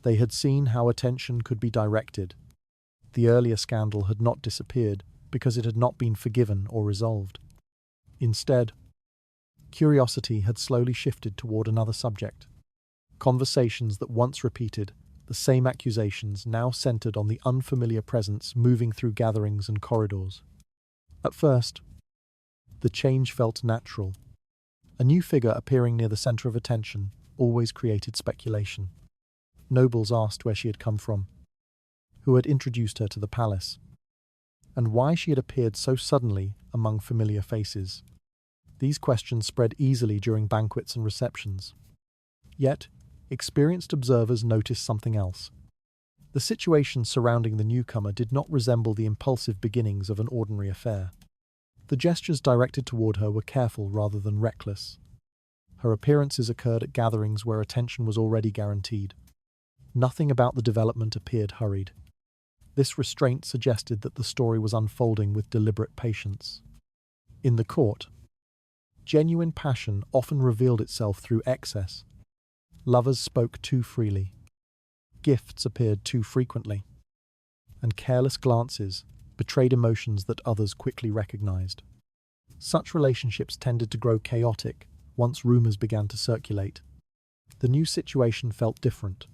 They had seen how attention could be directed. The earlier scandal had not disappeared because it had not been forgiven or resolved. Instead, curiosity had slowly shifted toward another subject. Conversations that once repeated the same accusations now centered on the unfamiliar presence moving through gatherings and corridors. At first, the change felt natural. A new figure appearing near the center of attention always created speculation. Nobles asked where she had come from, who had introduced her to the palace, and why she had appeared so suddenly among familiar faces. These questions spread easily during banquets and receptions. Yet, experienced observers noticed something else. The situation surrounding the newcomer did not resemble the impulsive beginnings of an ordinary affair. The gestures directed toward her were careful rather than reckless. Her appearances occurred at gatherings where attention was already guaranteed. Nothing about the development appeared hurried. This restraint suggested that the story was unfolding with deliberate patience. In the court, genuine passion often revealed itself through excess. Lovers spoke too freely. Gifts appeared too frequently. And careless glances betrayed emotions that others quickly recognized. Such relationships tended to grow chaotic once rumors began to circulate. The new situation felt different.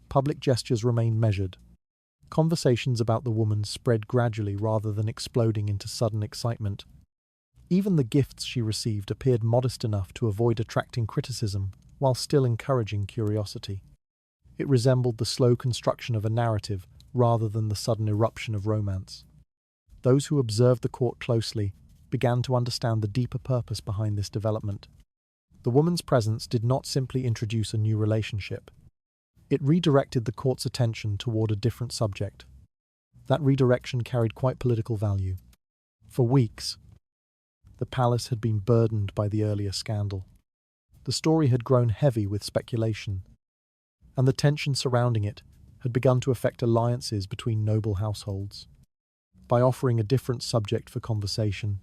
Public gestures remained measured. Conversations about the woman spread gradually rather than exploding into sudden excitement. Even the gifts she received appeared modest enough to avoid attracting criticism while still encouraging curiosity. It resembled the slow construction of a narrative rather than the sudden eruption of romance. Those who observed the court closely began to understand the deeper purpose behind this development. The woman's presence did not simply introduce a new relationship. It redirected the court's attention toward a different subject. That redirection carried quite political value. For weeks, the palace had been burdened by the earlier scandal. The story had grown heavy with speculation, and the tension surrounding it had begun to affect alliances between noble households. By offering a different subject for conversation,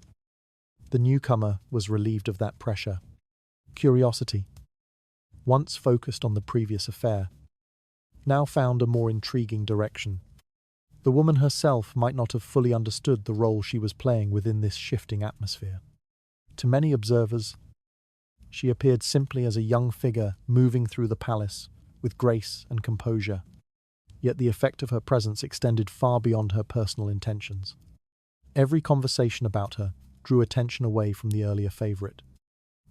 the newcomer was relieved of that pressure. Curiosity, once focused on the previous affair, now found a more intriguing direction. The woman herself might not have fully understood the role she was playing within this shifting atmosphere. To many observers, she appeared simply as a young figure moving through the palace with grace and composure. Yet the effect of her presence extended far beyond her personal intentions. Every conversation about her drew attention away from the earlier favorite.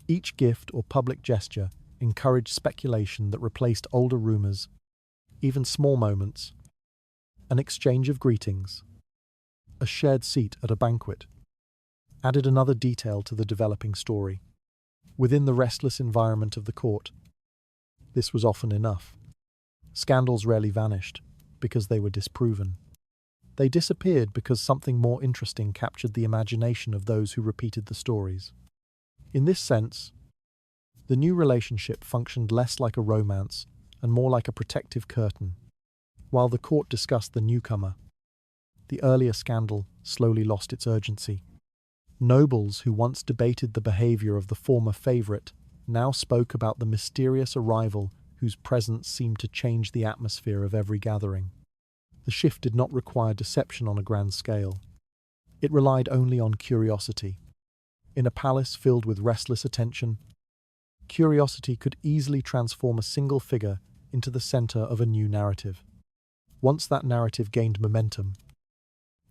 Each gift or public gesture encouraged speculation that replaced older rumors. Even small moments, an exchange of greetings, a shared seat at a banquet, added another detail to the developing story. Within the restless environment of the court, this was often enough. Scandals rarely vanished because they were disproven. They disappeared because something more interesting captured the imagination of those who repeated the stories. In this sense, the new relationship functioned less like a romance and more like a protective curtain. While the court discussed the newcomer, the earlier scandal slowly lost its urgency. Nobles who once debated the behavior of the former favorite now spoke about the mysterious arrival whose presence seemed to change the atmosphere of every gathering. The shift did not require deception on a grand scale. It relied only on curiosity. In a palace filled with restless attention, curiosity could easily transform a single figure into the center of a new narrative. Once that narrative gained momentum,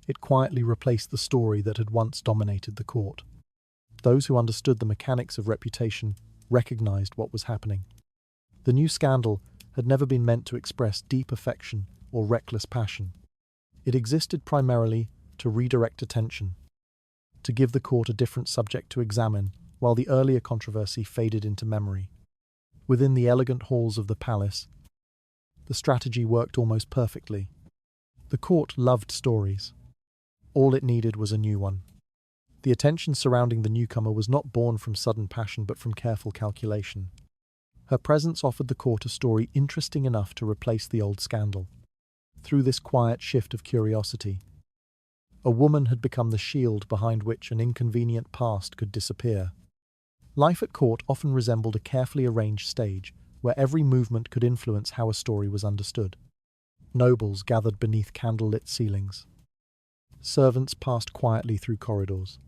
it quietly replaced the story that had once dominated the court. Those who understood the mechanics of reputation recognized what was happening. The new scandal had never been meant to express deep affection or reckless passion. It existed primarily to redirect attention, to give the court a different subject to examine, while the earlier controversy faded into memory. Within the elegant halls of the palace, the strategy worked almost perfectly. The court loved stories. All it needed was a new one. The attention surrounding the newcomer was not born from sudden passion but from careful calculation. Her presence offered the court a story interesting enough to replace the old scandal. Through this quiet shift of curiosity, a woman had become the shield behind which an inconvenient past could disappear. Life at court often resembled a carefully arranged stage where every movement could influence how a story was understood. Nobles gathered beneath candle-lit ceilings. Servants passed quietly through corridors,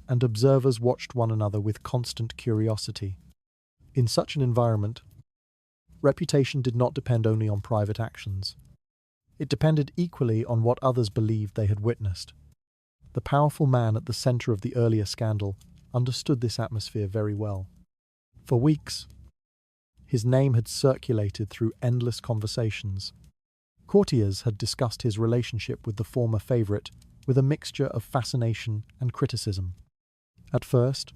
and observers watched one another with constant curiosity. In such an environment, reputation did not depend only on private actions. It depended equally on what others believed they had witnessed. The powerful man at the center of the earlier scandal understood this atmosphere very well. For weeks, his name had circulated through endless conversations. Courtiers had discussed his relationship with the former favorite with a mixture of fascination and criticism. At first,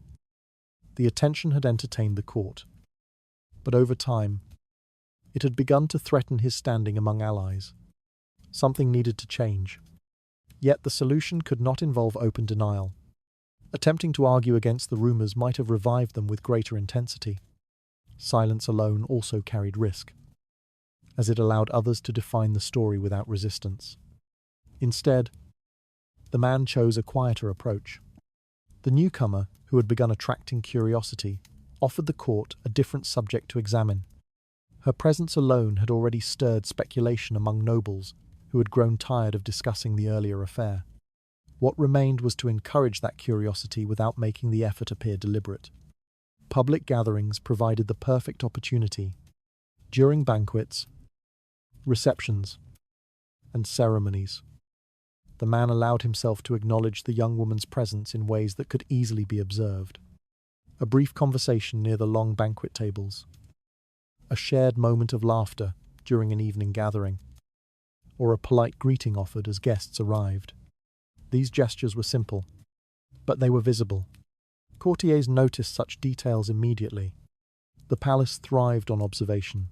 the attention had entertained the court, but over time, it had begun to threaten his standing among allies. Something needed to change. Yet the solution could not involve open denial. Attempting to argue against the rumors might have revived them with greater intensity. Silence alone also carried risk, as it allowed others to define the story without resistance. Instead, the man chose a quieter approach. The newcomer, who had begun attracting curiosity, offered the court a different subject to examine. Her presence alone had already stirred speculation among nobles who had grown tired of discussing the earlier affair. What remained was to encourage that curiosity without making the effort appear deliberate. Public gatherings provided the perfect opportunity. During banquets, receptions, and ceremonies, the man allowed himself to acknowledge the young woman's presence in ways that could easily be observed. A brief conversation near the long banquet tables, a shared moment of laughter during an evening gathering, or a polite greeting offered as guests arrived. These gestures were simple, but they were visible. Courtiers noticed such details immediately. The palace thrived on observation,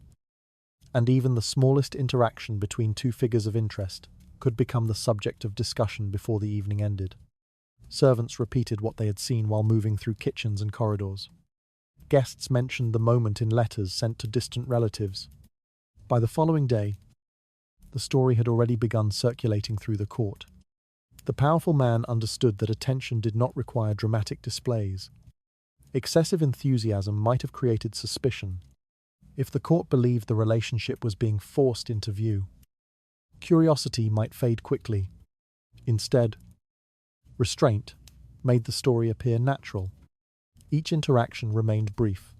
and even the smallest interaction between two figures of interest could become the subject of discussion before the evening ended. Servants repeated what they had seen while moving through kitchens and corridors. Guests mentioned the moment in letters sent to distant relatives. By the following day, the story had already begun circulating through the court. The powerful man understood that attention did not require dramatic displays. Excessive enthusiasm might have created suspicion. If the court believed the relationship was being forced into view, curiosity might fade quickly. Instead, restraint made the story appear natural. Each interaction remained brief.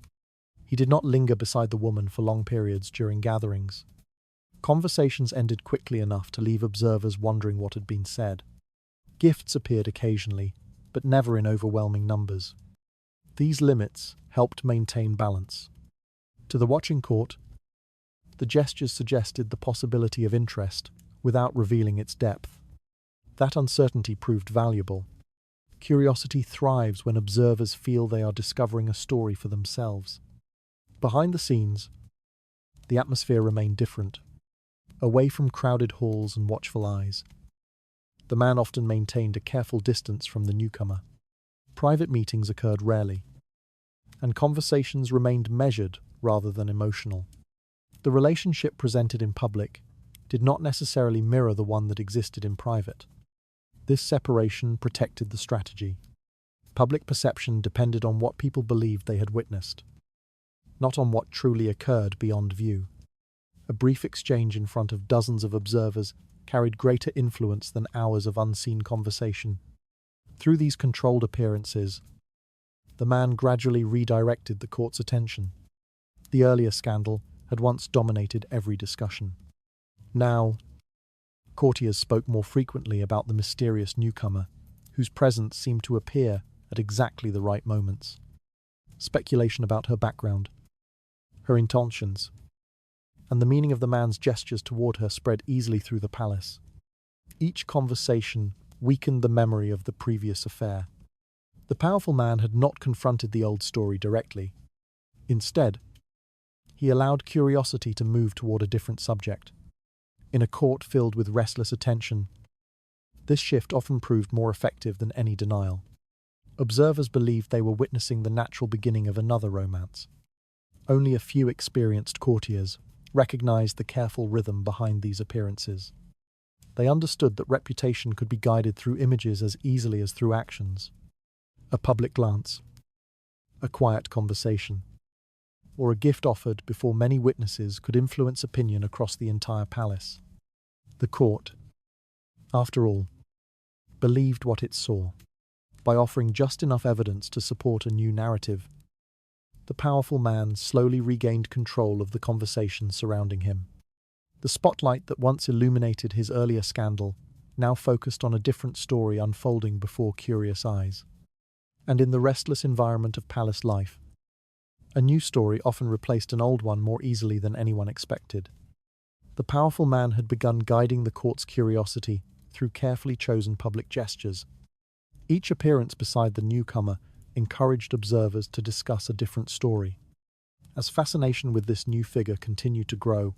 He did not linger beside the woman for long periods during gatherings. Conversations ended quickly enough to leave observers wondering what had been said. Gifts appeared occasionally, but never in overwhelming numbers. These limits helped maintain balance. To the watching court, the gestures suggested the possibility of interest without revealing its depth. That uncertainty proved valuable. Curiosity thrives when observers feel they are discovering a story for themselves. Behind the scenes, the atmosphere remained different. Away from crowded halls and watchful eyes, the man often maintained a careful distance from the newcomer. Private meetings occurred rarely, and conversations remained measured rather than emotional. The relationship presented in public did not necessarily mirror the one that existed in private. This separation protected the strategy. Public perception depended on what people believed they had witnessed, not on what truly occurred beyond view. A brief exchange in front of dozens of observers carried greater influence than hours of unseen conversation. Through these controlled appearances, the man gradually redirected the court's attention. The earlier scandal had once dominated every discussion. Now, courtiers spoke more frequently about the mysterious newcomer, whose presence seemed to appear at exactly the right moments. Speculation about her background, her intentions, and the meaning of the man's gestures toward her spread easily through the palace. Each conversation weakened the memory of the previous affair. The powerful man had not confronted the old story directly. Instead, he allowed curiosity to move toward a different subject. In a court filled with restless attention, this shift often proved more effective than any denial. Observers believed they were witnessing the natural beginning of another romance. Only a few experienced courtiers recognized the careful rhythm behind these appearances. They understood that reputation could be guided through images as easily as through actions. A public glance, a quiet conversation, or a gift offered before many witnesses could influence opinion across the entire palace. The court, after all, believed what it saw. By offering just enough evidence to support a new narrative, the powerful man slowly regained control of the conversation surrounding him. The spotlight that once illuminated his earlier scandal now focused on a different story unfolding before curious eyes. and in the restless environment of palace life, a new story often replaced an old one more easily than anyone expected. The powerful man had begun guiding the court's curiosity through carefully chosen public gestures. Each appearance beside the newcomer encouraged observers to discuss a different story. As fascination with this new figure continued to grow,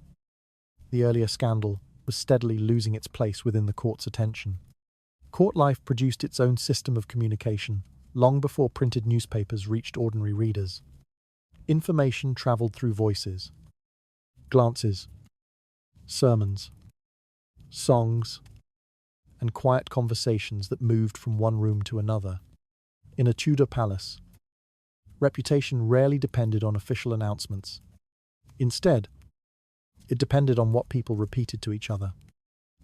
the earlier scandal was steadily losing its place within the court's attention. Court life produced its own system of communication long before printed newspapers reached ordinary readers. Information traveled through voices, glances, sermons, songs, and quiet conversations that moved from one room to another. In a Tudor palace, reputation rarely depended on official announcements. Instead, it depended on what people repeated to each other.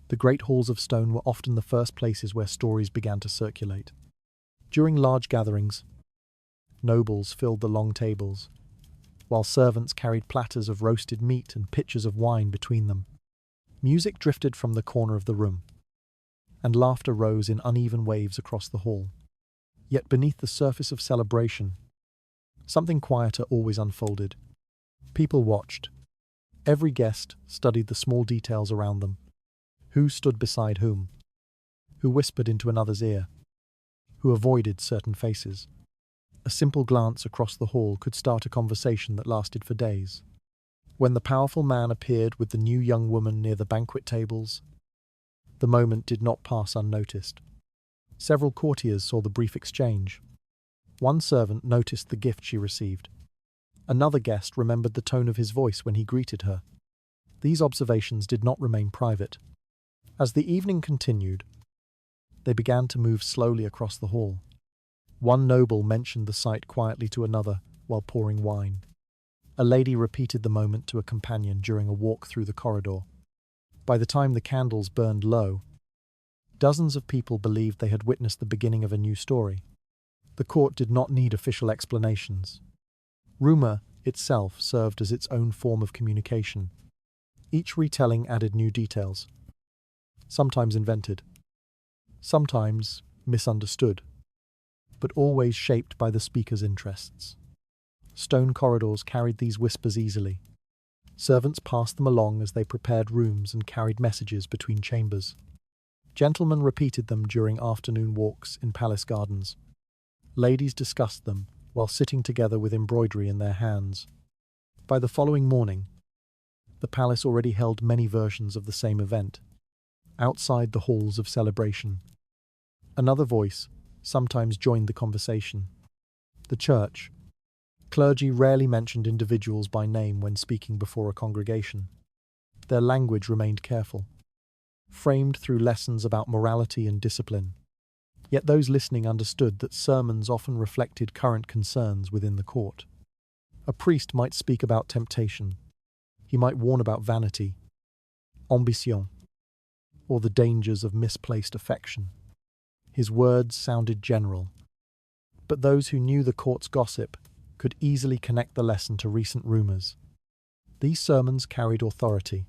The great halls of stone were often the first places where stories began to circulate. During large gatherings, nobles filled the long tables, while servants carried platters of roasted meat and pitchers of wine between them. Music drifted from the corner of the room, and laughter rose in uneven waves across the hall. Yet beneath the surface of celebration, something quieter always unfolded. People watched. Every guest studied the small details around them. Who stood beside whom? Who whispered into another's ear? Who avoided certain faces? A simple glance across the hall could start a conversation that lasted for days. When the powerful man appeared with the new young woman near the banquet tables, the moment did not pass unnoticed. Several courtiers saw the brief exchange. One servant noticed the gift she received. Another guest remembered the tone of his voice when he greeted her. These observations did not remain private. As the evening continued, they began to move slowly across the hall. One noble mentioned the sight quietly to another while pouring wine. A lady repeated the moment to a companion during a walk through the corridor. By the time the candles burned low, dozens of people believed they had witnessed the beginning of a new story. The court did not need official explanations. Rumor itself served as its own form of communication. Each retelling added new details, sometimes invented, sometimes misunderstood, but always shaped by the speaker's interests. Stone corridors carried these whispers easily. Servants passed them along as they prepared rooms and carried messages between chambers. Gentlemen repeated them during afternoon walks in palace gardens. Ladies discussed them while sitting together with embroidery in their hands. By the following morning, the palace already held many versions of the same event, outside the halls of celebration. Another voice sometimes joined the conversation. The church. Clergy rarely mentioned individuals by name when speaking before a congregation. Their language remained careful, framed through lessons about morality and discipline. Yet those listening understood that sermons often reflected current concerns within the court. A priest might speak about temptation. He might warn about vanity, ambition, or the dangers of misplaced affection. His words sounded general, but those who knew the court's gossip could easily connect the lesson to recent rumors. These sermons carried authority.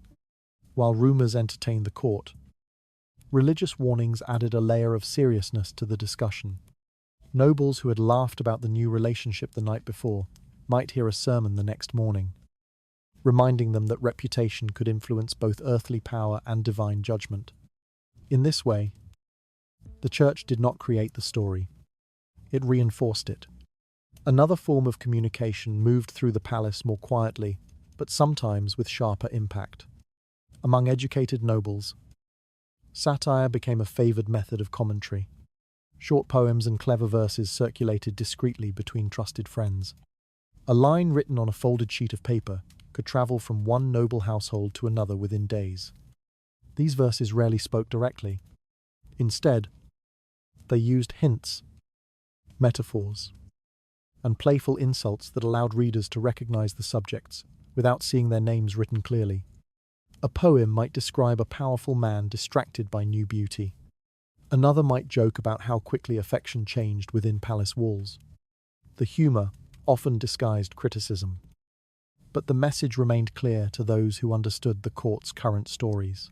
While rumors entertained the court, religious warnings added a layer of seriousness to the discussion. Nobles who had laughed about the new relationship the night before might hear a sermon the next morning, reminding them that reputation could influence both earthly power and divine judgment. In this way, the church did not create the story. It reinforced it. Another form of communication moved through the palace more quietly, but sometimes with sharper impact. Among educated nobles, satire became a favored method of commentary. Short poems and clever verses circulated discreetly between trusted friends. A line written on a folded sheet of paper could travel from one noble household to another within days. These verses rarely spoke directly. Instead, they used hints, metaphors, and playful insults that allowed readers to recognize the subjects without seeing their names written clearly. A poem might describe a powerful man distracted by new beauty. Another might joke about how quickly affection changed within palace walls. The humor often disguised criticism, but the message remained clear to those who understood the court's current stories.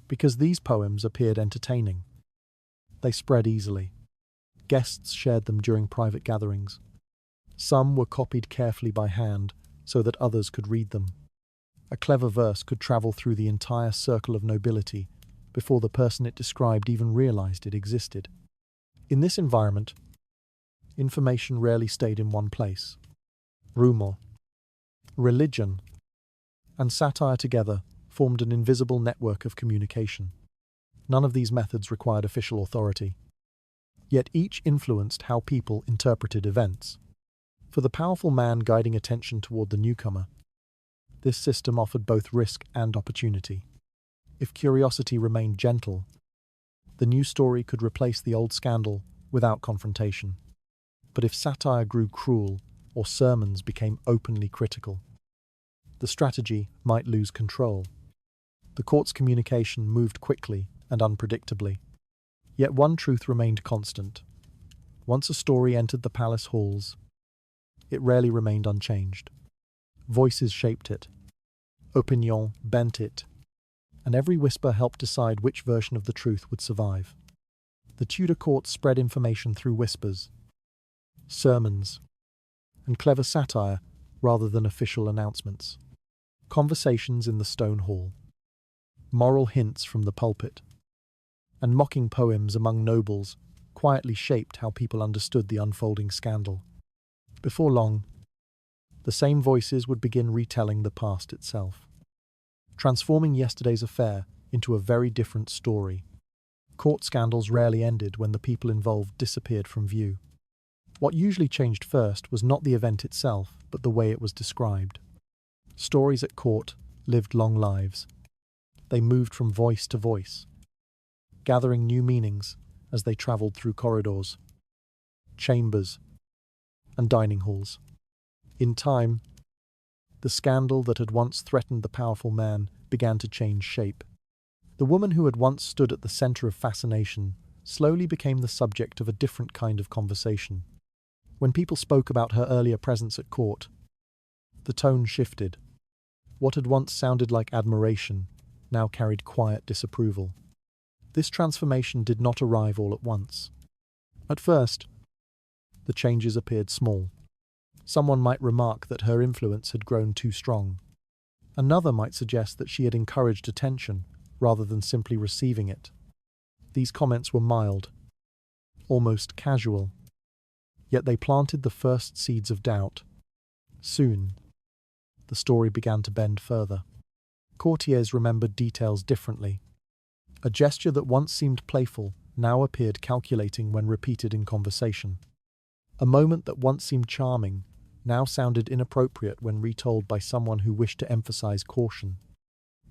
Because these poems appeared entertaining, they spread easily. Guests shared them during private gatherings. Some were copied carefully by hand so that others could read them. A clever verse could travel through the entire circle of nobility before the person it described even realized it existed. In this environment, information rarely stayed in one place. Rumor, religion, and satire together formed an invisible network of communication. None of these methods required official authority. Yet each influenced how people interpreted events. For the powerful man guiding attention toward the newcomer, this system offered both risk and opportunity. If curiosity remained gentle, the new story could replace the old scandal without confrontation. But if satire grew cruel or sermons became openly critical, the strategy might lose control. The court's communication moved quickly and unpredictably. Yet one truth remained constant. Once a story entered the palace halls, it rarely remained unchanged. Voices shaped it. Opinion bent it. And every whisper helped decide which version of the truth would survive. The Tudor court spread information through whispers, sermons, and clever satire rather than official announcements. Conversations in the stone hall, moral hints from the pulpit, and mocking poems among nobles quietly shaped how people understood the unfolding scandal. Before long, the same voices would begin retelling the past itself, transforming yesterday's affair into a very different story. Court scandals rarely ended when the people involved disappeared from view. What usually changed first was not the event itself, but the way it was described. Stories at court lived long lives. They moved from voice to voice, gathering new meanings as they traveled through corridors, chambers, and dining halls. In time, the scandal that had once threatened the powerful man began to change shape. The woman who had once stood at the center of fascination slowly became the subject of a different kind of conversation. When people spoke about her earlier presence at court, the tone shifted. What had once sounded like admiration now carried quiet disapproval. This transformation did not arrive all at once. At first, the changes appeared small. Someone might remark that her influence had grown too strong. Another might suggest that she had encouraged attention rather than simply receiving it. These comments were mild, almost casual, yet they planted the first seeds of doubt. Soon, the story began to bend further. Courtiers remembered details differently. A gesture that once seemed playful now appeared calculating when repeated in conversation. A moment that once seemed charming now sounded inappropriate when retold by someone who wished to emphasize caution.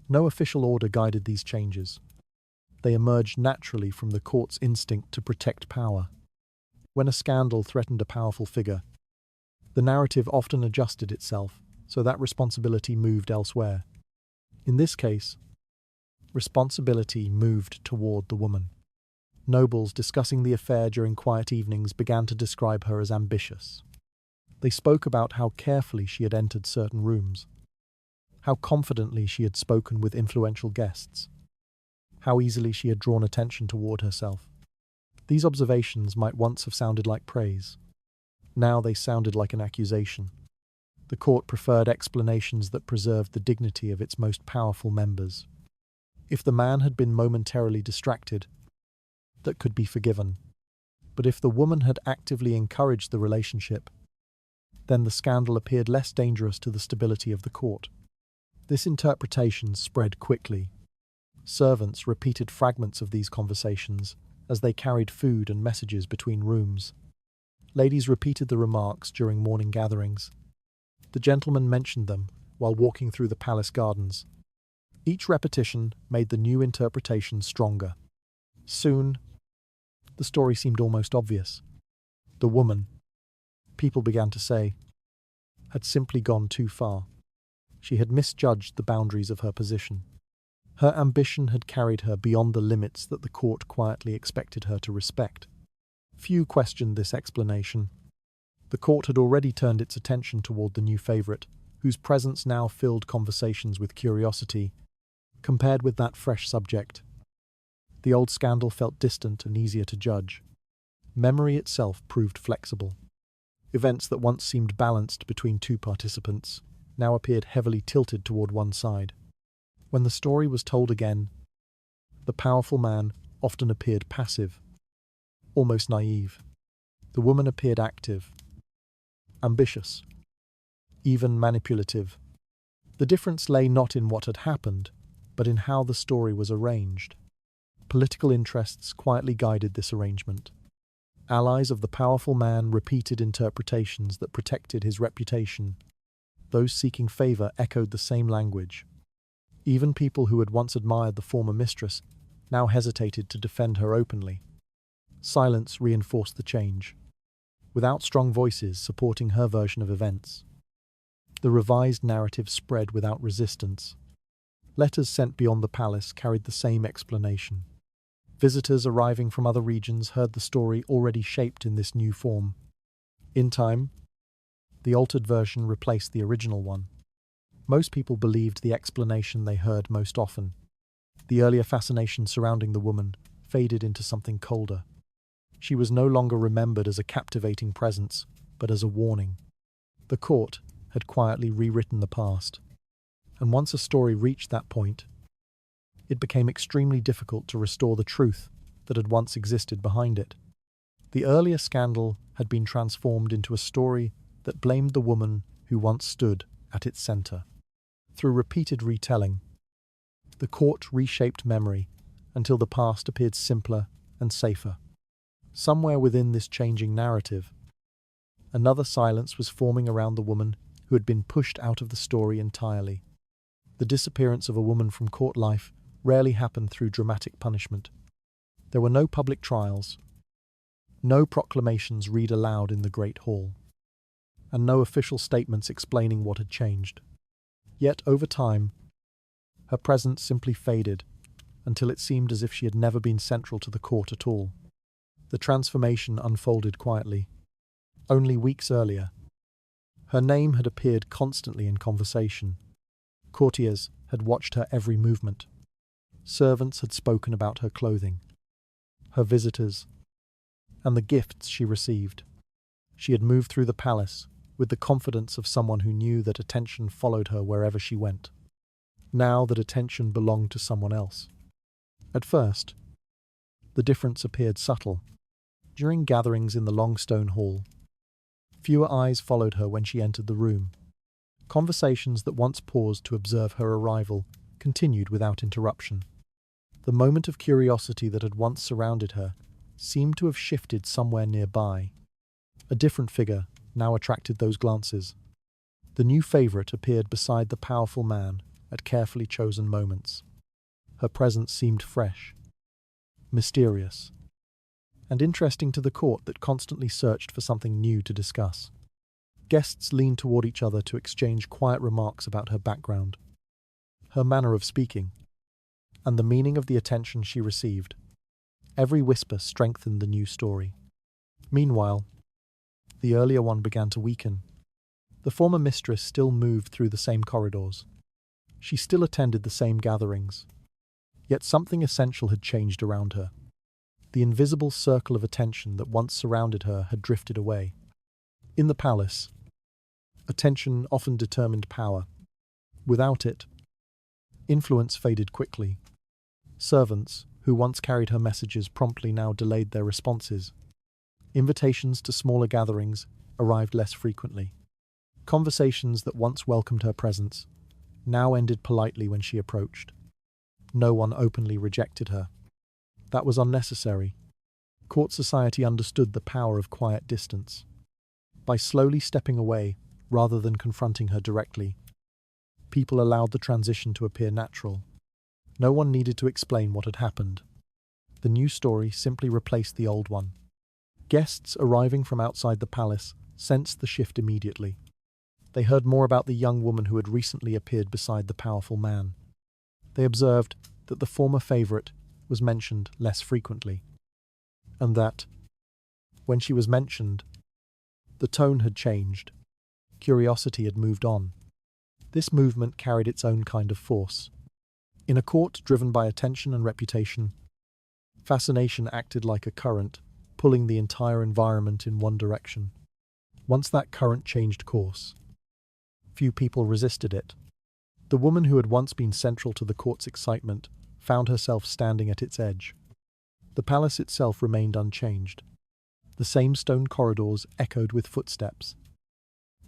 No official order guided these changes. They emerged naturally from the court's instinct to protect power. When a scandal threatened a powerful figure, the narrative often adjusted itself so that responsibility moved elsewhere. In this case, responsibility moved toward the woman. Nobles discussing the affair during quiet evenings began to describe her as ambitious. They spoke about how carefully she had entered certain rooms, how confidently she had spoken with influential guests, how easily she had drawn attention toward herself. These observations might once have sounded like praise. Now they sounded like an accusation. The court preferred explanations that preserved the dignity of its most powerful members. If the man had been momentarily distracted, that could be forgiven. But if the woman had actively encouraged the relationship, then the scandal appeared less dangerous to the stability of the court. This interpretation spread quickly. Servants repeated fragments of these conversations as they carried food and messages between rooms. Ladies repeated the remarks during morning gatherings. The gentlemen mentioned them while walking through the palace gardens. Each repetition made the new interpretation stronger. Soon, the story seemed almost obvious. The woman, people began to say, had simply gone too far. She had misjudged the boundaries of her position. Her ambition had carried her beyond the limits that the court quietly expected her to respect. Few questioned this explanation. The court had already turned its attention toward the new favorite, whose presence now filled conversations with curiosity. Compared with that fresh subject, the old scandal felt distant and easier to judge. Memory itself proved flexible. Events that once seemed balanced between two participants now appeared heavily tilted toward one side. When the story was told again, the powerful man often appeared passive, almost naive. The woman appeared active, ambitious, even manipulative. The difference lay not in what had happened, but in how the story was arranged. Political interests quietly guided this arrangement. Allies of the powerful man repeated interpretations that protected his reputation. Those seeking favor echoed the same language. Even people who had once admired the former mistress now hesitated to defend her openly. Silence reinforced the change, without strong voices supporting her version of events. The revised narrative spread without resistance. Letters sent beyond the palace carried the same explanation. Visitors arriving from other regions heard the story already shaped in this new form. In time, the altered version replaced the original one. Most people believed the explanation they heard most often. The earlier fascination surrounding the woman faded into something colder. She was no longer remembered as a captivating presence, but as a warning. The court had quietly rewritten the past, and once a story reached that point, it became extremely difficult to restore the truth that had once existed behind it. The earlier scandal had been transformed into a story that blamed the woman who once stood at its center. Through repeated retelling, the court reshaped memory until the past appeared simpler and safer. Somewhere within this changing narrative, another silence was forming around the woman who had been pushed out of the story entirely. The disappearance of a woman from court life rarely happened through dramatic punishment. There were no public trials, no proclamations read aloud in the Great Hall, and no official statements explaining what had changed. Yet, over time, her presence simply faded until it seemed as if she had never been central to the court at all. The transformation unfolded quietly. Only weeks earlier, her name had appeared constantly in conversation. Courtiers had watched her every movement. Servants had spoken about her clothing, her visitors, and the gifts she received. She had moved through the palace with the confidence of someone who knew that attention followed her wherever she went. Now that attention belonged to someone else. At first, the difference appeared subtle. During gatherings in the long stone hall, fewer eyes followed her when she entered the room. Conversations that once paused to observe her arrival continued without interruption. The moment of curiosity that had once surrounded her seemed to have shifted somewhere nearby. A different figure now attracted those glances. The new favorite appeared beside the powerful man at carefully chosen moments. Her presence seemed fresh, mysterious, and interesting to the court that constantly searched for something new to discuss. Guests leaned toward each other to exchange quiet remarks about her background, her manner of speaking, and the meaning of the attention she received. Every whisper strengthened the new story. Meanwhile, the earlier one began to weaken. The former mistress still moved through the same corridors. She still attended the same gatherings. Yet something essential had changed around her. The invisible circle of attention that once surrounded her had drifted away. In the palace, attention often determined power. Without it, influence faded quickly. Servants, who once carried her messages, promptly now delayed their responses. Invitations to smaller gatherings arrived less frequently. Conversations that once welcomed her presence now ended politely when she approached. No one openly rejected her. That was unnecessary. Court society understood the power of quiet distance. By slowly stepping away, rather than confronting her directly, people allowed the transition to appear natural. No one needed to explain what had happened. The new story simply replaced the old one. Guests arriving from outside the palace sensed the shift immediately. They heard more about the young woman who had recently appeared beside the powerful man. They observed that the former favorite was mentioned less frequently, and that, when she was mentioned, the tone had changed. Curiosity had moved on. This movement carried its own kind of force. In a court driven by attention and reputation, fascination acted like a current, pulling the entire environment in one direction. Once that current changed course, few people resisted it. The woman who had once been central to the court's excitement found herself standing at its edge. The palace itself remained unchanged. The same stone corridors echoed with footsteps.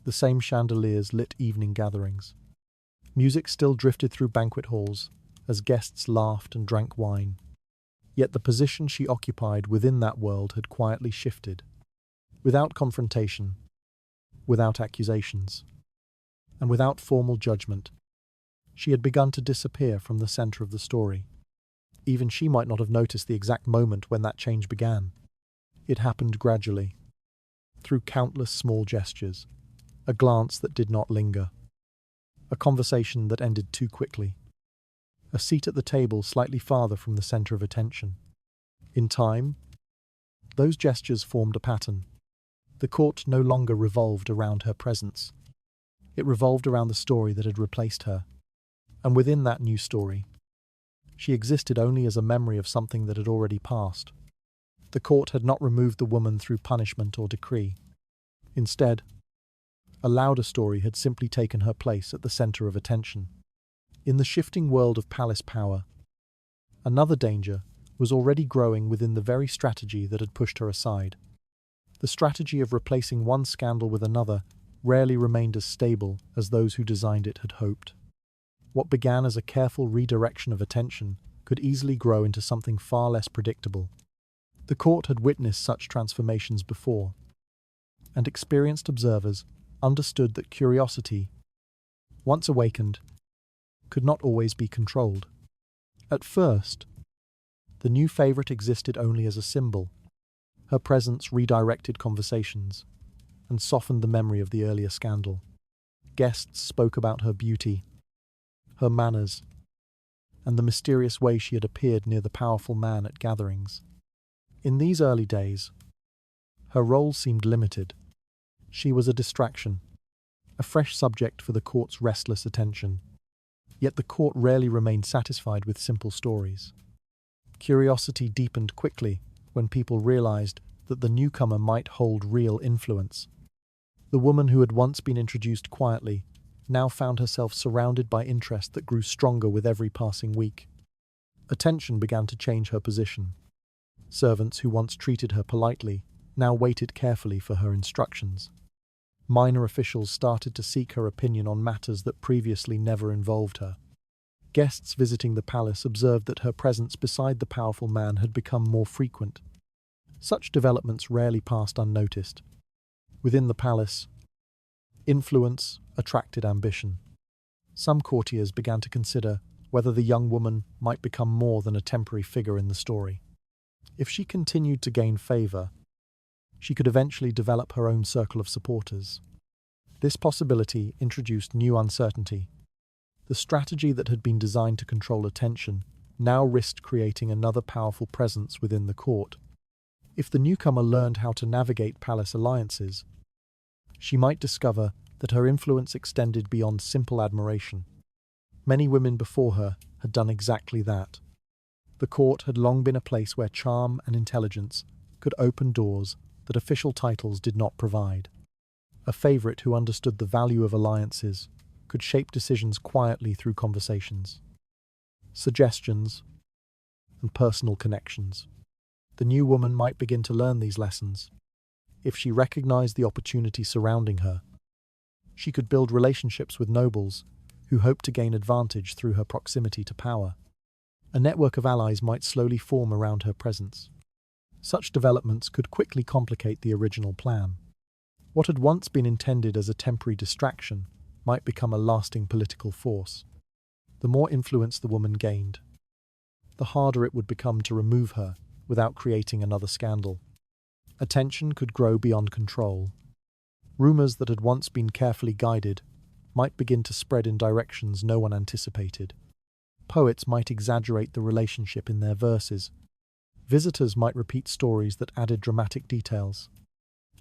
The same chandeliers lit evening gatherings. Music still drifted through banquet halls as guests laughed and drank wine. Yet the position she occupied within that world had quietly shifted. Without confrontation, without accusations, and without formal judgment, she had begun to disappear from the center of the story. Even she might not have noticed the exact moment when that change began. It happened gradually, through countless small gestures, a glance that did not linger, a conversation that ended too quickly, a seat at the table slightly farther from the center of attention. In time, those gestures formed a pattern. The court no longer revolved around her presence. It revolved around the story that had replaced her. And within that new story, she existed only as a memory of something that had already passed. The court had not removed the woman through punishment or decree. Instead, a louder story had simply taken her place at the center of attention. In the shifting world of palace power, another danger was already growing within the very strategy that had pushed her aside. The strategy of replacing one scandal with another rarely remained as stable as those who designed it had hoped. What began as a careful redirection of attention could easily grow into something far less predictable. The court had witnessed such transformations before, and experienced observers understood that curiosity, once awakened, could not always be controlled. At first, the new favorite existed only as a symbol. Her presence redirected conversations and softened the memory of the earlier scandal. Guests spoke about her beauty, her manners, and the mysterious way she had appeared near the powerful man at gatherings. In these early days, her role seemed limited. She was a distraction, a fresh subject for the court's restless attention. Yet the court rarely remained satisfied with simple stories. Curiosity deepened quickly when people realized that the newcomer might hold real influence. The woman who had once been introduced quietly now found herself surrounded by interest that grew stronger with every passing week. Attention began to change her position. Servants who once treated her politely now waited carefully for her instructions. Minor officials started to seek her opinion on matters that previously never involved her. Guests visiting the palace observed that her presence beside the powerful man had become more frequent. Such developments rarely passed unnoticed. Within the palace, influence attracted ambition. Some courtiers began to consider whether the young woman might become more than a temporary figure in the story. If she continued to gain favor, she could eventually develop her own circle of supporters. This possibility introduced new uncertainty. The strategy that had been designed to control attention now risked creating another powerful presence within the court. If the newcomer learned how to navigate palace alliances, she might discover that her influence extended beyond simple admiration. Many women before her had done exactly that. The court had long been a place where charm and intelligence could open doors that official titles did not provide. A favorite who understood the value of alliances could shape decisions quietly through conversations, suggestions, and personal connections. The new woman might begin to learn these lessons. If she recognized the opportunity surrounding her, she could build relationships with nobles who hoped to gain advantage through her proximity to power. A network of allies might slowly form around her presence. Such developments could quickly complicate the original plan. What had once been intended as a temporary distraction might become a lasting political force. The more influence the woman gained, the harder it would become to remove her without creating another scandal. Attention could grow beyond control. Rumors that had once been carefully guided might begin to spread in directions no one anticipated. Poets might exaggerate the relationship in their verses. Visitors might repeat stories that added dramatic details.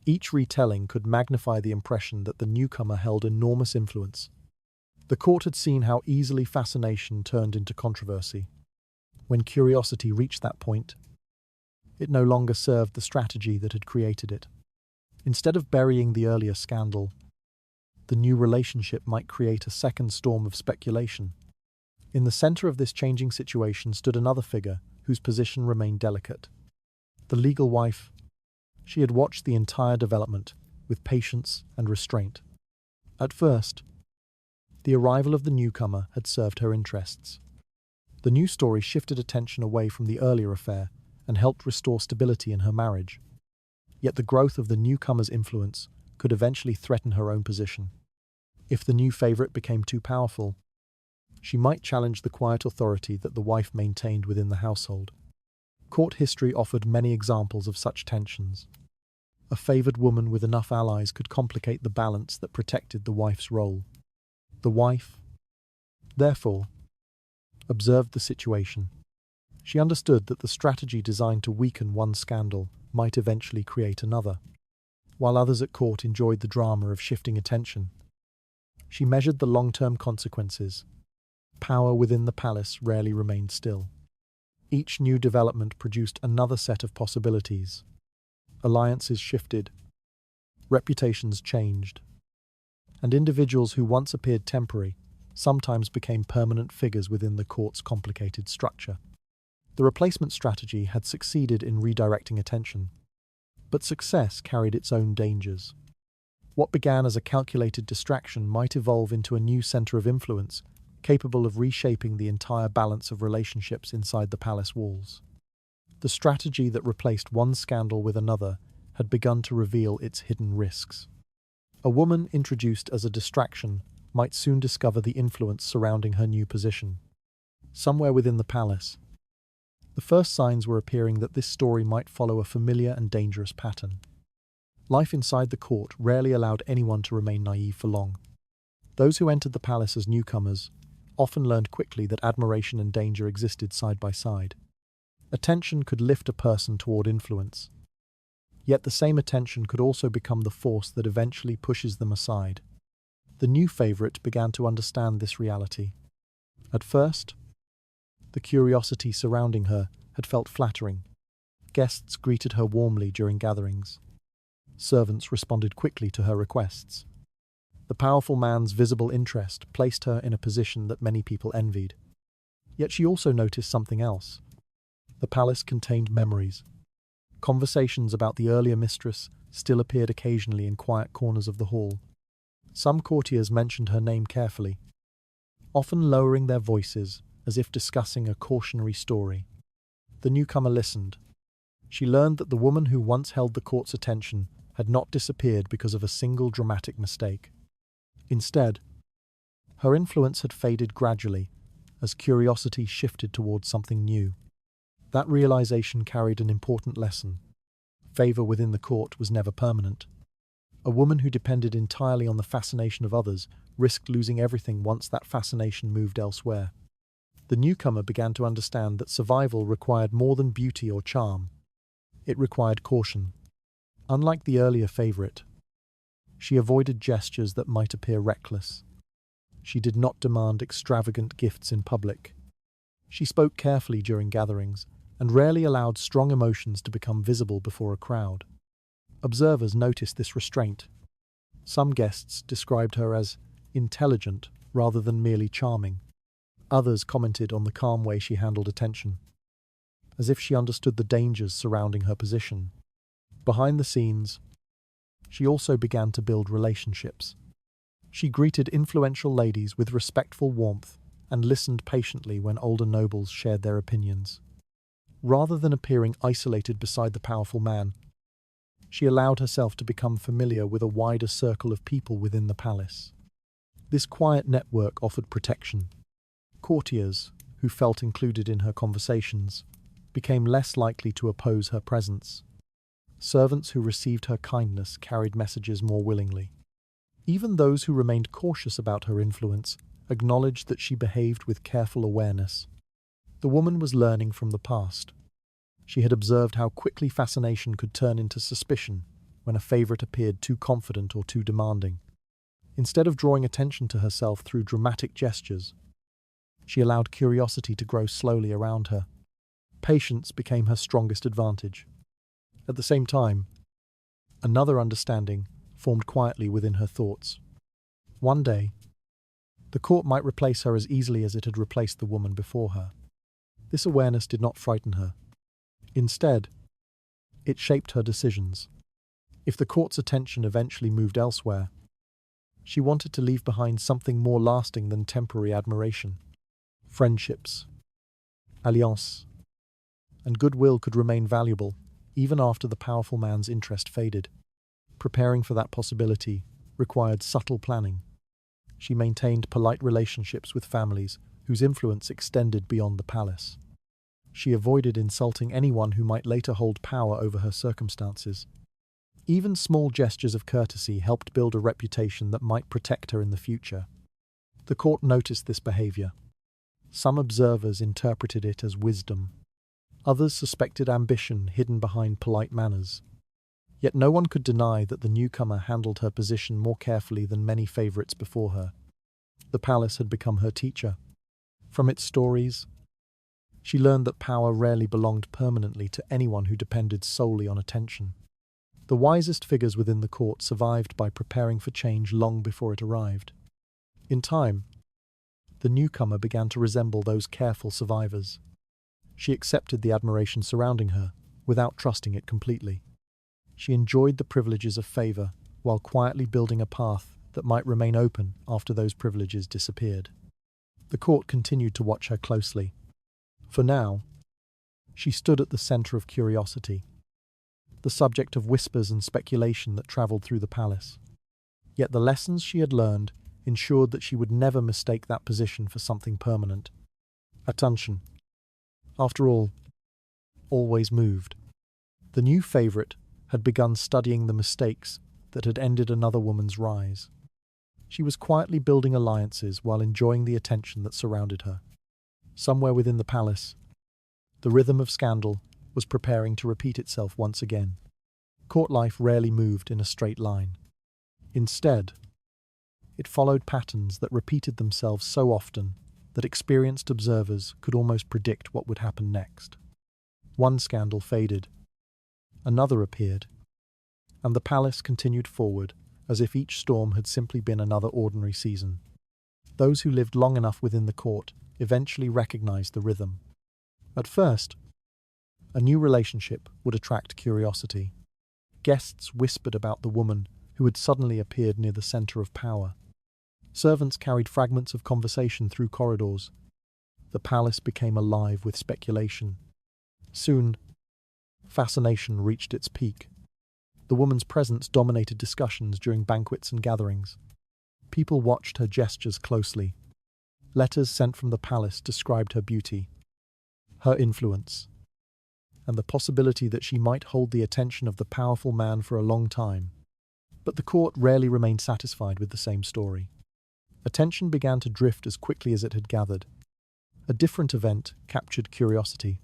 Each retelling could magnify the impression that the newcomer held enormous influence. The court had seen how easily fascination turned into controversy. When curiosity reached that point, It no longer served the strategy that had created it. Instead of burying the earlier scandal, the new relationship might create a second storm of speculation. In the center of this changing situation stood another figure whose position remained delicate. The legal wife. She had watched the entire development with patience and restraint. At first, the arrival of the newcomer had served her interests. The new story shifted attention away from the earlier affair and helped restore stability in her marriage. Yet the growth of the newcomer's influence could eventually threaten her own position. If the new favorite became too powerful, she might challenge the quiet authority that the wife maintained within the household. Court history offered many examples of such tensions. A favored woman with enough allies could complicate the balance that protected the wife's role. The wife, therefore, observed the situation. She understood that the strategy designed to weaken one scandal might eventually create another. While others at court enjoyed the drama of shifting attention, she measured the long-term consequences. Power within the palace rarely remained still. Each new development produced another set of possibilities. Alliances shifted, reputations changed, and individuals who once appeared temporary sometimes became permanent figures within the court's complicated structure. The replacement strategy had succeeded in redirecting attention, but success carried its own dangers. What began as a calculated distraction might evolve into a new center of influence, capable of reshaping the entire balance of relationships inside the palace walls. The strategy that replaced one scandal with another had begun to reveal its hidden risks. A woman introduced as a distraction might soon discover the influence surrounding her new position. Somewhere within the palace, the first signs were appearing that this story might follow a familiar and dangerous pattern. Life inside the court rarely allowed anyone to remain naive for long. Those who entered the palace as newcomers often learned quickly that admiration and danger existed side by side. Attention could lift a person toward influence, yet the same attention could also become the force that eventually pushes them aside. The new favorite began to understand this reality. At first, the curiosity surrounding her had felt flattering. Guests greeted her warmly during gatherings. Servants responded quickly to her requests. The powerful man's visible interest placed her in a position that many people envied. Yet she also noticed something else. The palace contained memories. Conversations about the earlier mistress still appeared occasionally in quiet corners of the hall. Some courtiers mentioned her name carefully, often lowering their voices as if discussing a cautionary story. The newcomer listened. She learned that the woman who once held the court's attention had not disappeared because of a single dramatic mistake. Instead, her influence had faded gradually as curiosity shifted towards something new. That realization carried an important lesson. Favor within the court was never permanent. A woman who depended entirely on the fascination of others risked losing everything once that fascination moved elsewhere. The newcomer began to understand that survival required more than beauty or charm. It required caution. Unlike the earlier favorite, she avoided gestures that might appear reckless. She did not demand extravagant gifts in public. She spoke carefully during gatherings and rarely allowed strong emotions to become visible before a crowd. Observers noticed this restraint. Some guests described her as intelligent rather than merely charming. Others commented on the calm way she handled attention, as if she understood the dangers surrounding her position. Behind the scenes, she also began to build relationships. She greeted influential ladies with respectful warmth and listened patiently when older nobles shared their opinions. Rather than appearing isolated beside the powerful man, she allowed herself to become familiar with a wider circle of people within the palace. This quiet network offered protection. Courtiers, who felt included in her conversations, became less likely to oppose her presence. Servants who received her kindness carried messages more willingly. Even those who remained cautious about her influence acknowledged that she behaved with careful awareness. The woman was learning from the past. She had observed how quickly fascination could turn into suspicion when a favorite appeared too confident or too demanding. Instead of drawing attention to herself through dramatic gestures, she allowed curiosity to grow slowly around her. patience became her strongest advantage. At the same time, another understanding formed quietly within her thoughts. One day, the court might replace her as easily as it had replaced the woman before her. This awareness did not frighten her. Instead, it shaped her decisions. If the court's attention eventually moved elsewhere, she wanted to leave behind something more lasting than temporary admiration. Friendships, alliances, and goodwill could remain valuable even after the powerful man's interest faded. Preparing for that possibility required subtle planning. She maintained polite relationships with families whose influence extended beyond the palace. She avoided insulting anyone who might later hold power over her circumstances. Even small gestures of courtesy helped build a reputation that might protect her in the future. The court noticed this behavior. Some observers interpreted it as wisdom. Others suspected ambition hidden behind polite manners. Yet no one could deny that the newcomer handled her position more carefully than many favorites before her. The palace had become her teacher. From its stories, she learned that power rarely belonged permanently to anyone who depended solely on attention. The wisest figures within the court survived by preparing for change long before it arrived. In time, the newcomer began to resemble those careful survivors. She accepted the admiration surrounding her, without trusting it completely. She enjoyed the privileges of favor, while quietly building a path that might remain open after those privileges disappeared. The court continued to watch her closely. For now, she stood at the center of curiosity, the subject of whispers and speculation that traveled through the palace. Yet the lessons she had learned ensured that she would never mistake that position for something permanent. Attention, after all, always moved. The new favorite had begun studying the mistakes that had ended another woman's rise. She was quietly building alliances while enjoying the attention that surrounded her. Somewhere within the palace, the rhythm of scandal was preparing to repeat itself once again. Court life rarely moved in a straight line. Instead, it followed patterns that repeated themselves so often that experienced observers could almost predict what would happen next. One scandal faded, another appeared, and the palace continued forward as if each storm had simply been another ordinary season. Those who lived long enough within the court eventually recognized the rhythm. At first, a new relationship would attract curiosity. Guests whispered about the woman who had suddenly appeared near the center of power. Servants carried fragments of conversation through corridors. The palace became alive with speculation. Soon, fascination reached its peak. The woman's presence dominated discussions during banquets and gatherings. People watched her gestures closely. Letters sent from the palace described her beauty, her influence, and the possibility that she might hold the attention of the powerful man for a long time. But the court rarely remained satisfied with the same story. Attention began to drift as quickly as it had gathered. A different event captured curiosity.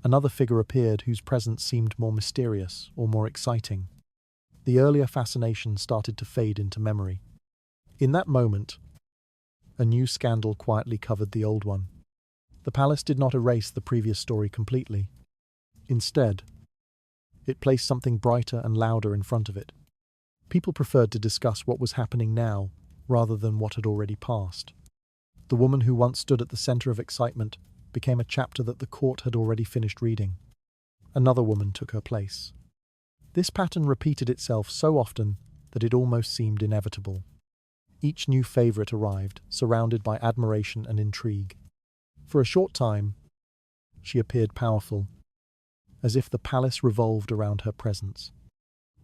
Another figure appeared whose presence seemed more mysterious or more exciting. The earlier fascination started to fade into memory. In that moment, a new scandal quietly covered the old one. The palace did not erase the previous story completely. Instead, it placed something brighter and louder in front of it. People preferred to discuss what was happening now rather than what had already passed. The woman who once stood at the center of excitement became a chapter that the court had already finished reading. Another woman took her place. This pattern repeated itself so often that it almost seemed inevitable. Each new favorite arrived, surrounded by admiration and intrigue. For a short time, she appeared powerful, as if the palace revolved around her presence.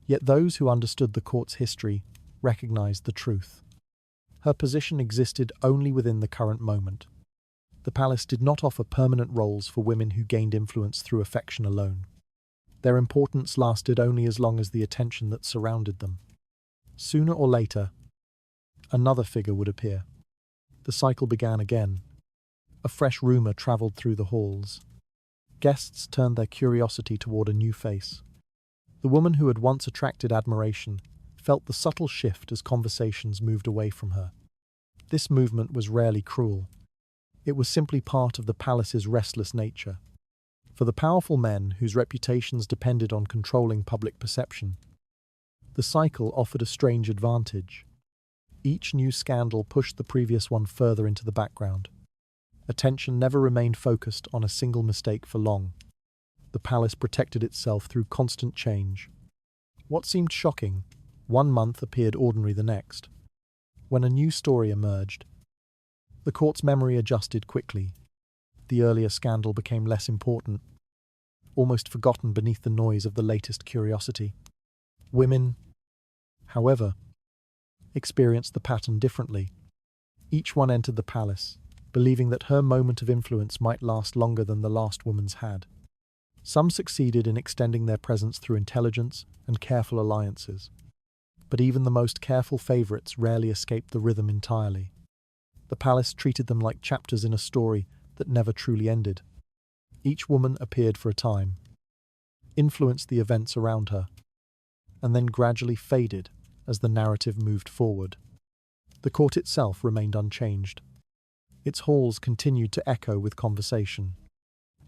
Yet those who understood the court's history recognized the truth. Her position existed only within the current moment. The palace did not offer permanent roles for women who gained influence through affection alone. Their importance lasted only as long as the attention that surrounded them. Sooner or later, another figure would appear. The cycle began again. A fresh rumor traveled through the halls. Guests turned their curiosity toward a new face. The woman who had once attracted admiration felt the subtle shift as conversations moved away from her. This movement was rarely cruel. It was simply part of the palace's restless nature. For the powerful men whose reputations depended on controlling public perception, the cycle offered a strange advantage. Each new scandal pushed the previous one further into the background. Attention never remained focused on a single mistake for long. The palace protected itself through constant change. What seemed shocking, one month appeared ordinary the next. When a new story emerged, the court's memory adjusted quickly. The earlier scandal became less important, almost forgotten beneath the noise of the latest curiosity. Women, however, experienced the pattern differently. Each one entered the palace, believing that her moment of influence might last longer than the last woman's had. Some succeeded in extending their presence through intelligence and careful alliances. But even the most careful favourites rarely escaped the rhythm entirely. The palace treated them like chapters in a story that never truly ended. Each woman appeared for a time, influenced the events around her, and then gradually faded as the narrative moved forward. The court itself remained unchanged. Its halls continued to echo with conversation.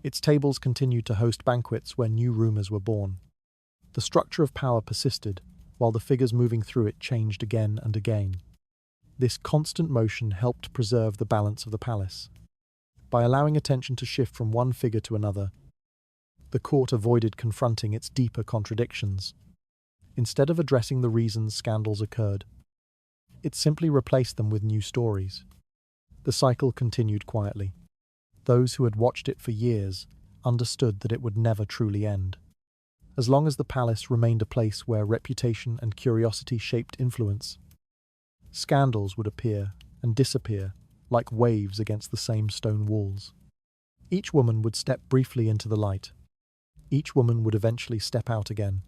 Its tables continued to host banquets where new rumours were born. The structure of power persisted, while the figures moving through it changed again and again. This constant motion helped preserve the balance of the palace. By allowing attention to shift from one figure to another, the court avoided confronting its deeper contradictions. Instead of addressing the reasons scandals occurred, it simply replaced them with new stories. The cycle continued quietly. Those who had watched it for years understood that it would never truly end. As long as the palace remained a place where reputation and curiosity shaped influence, scandals would appear and disappear like waves against the same stone walls. Each woman would step briefly into the light. Each woman would eventually step out again,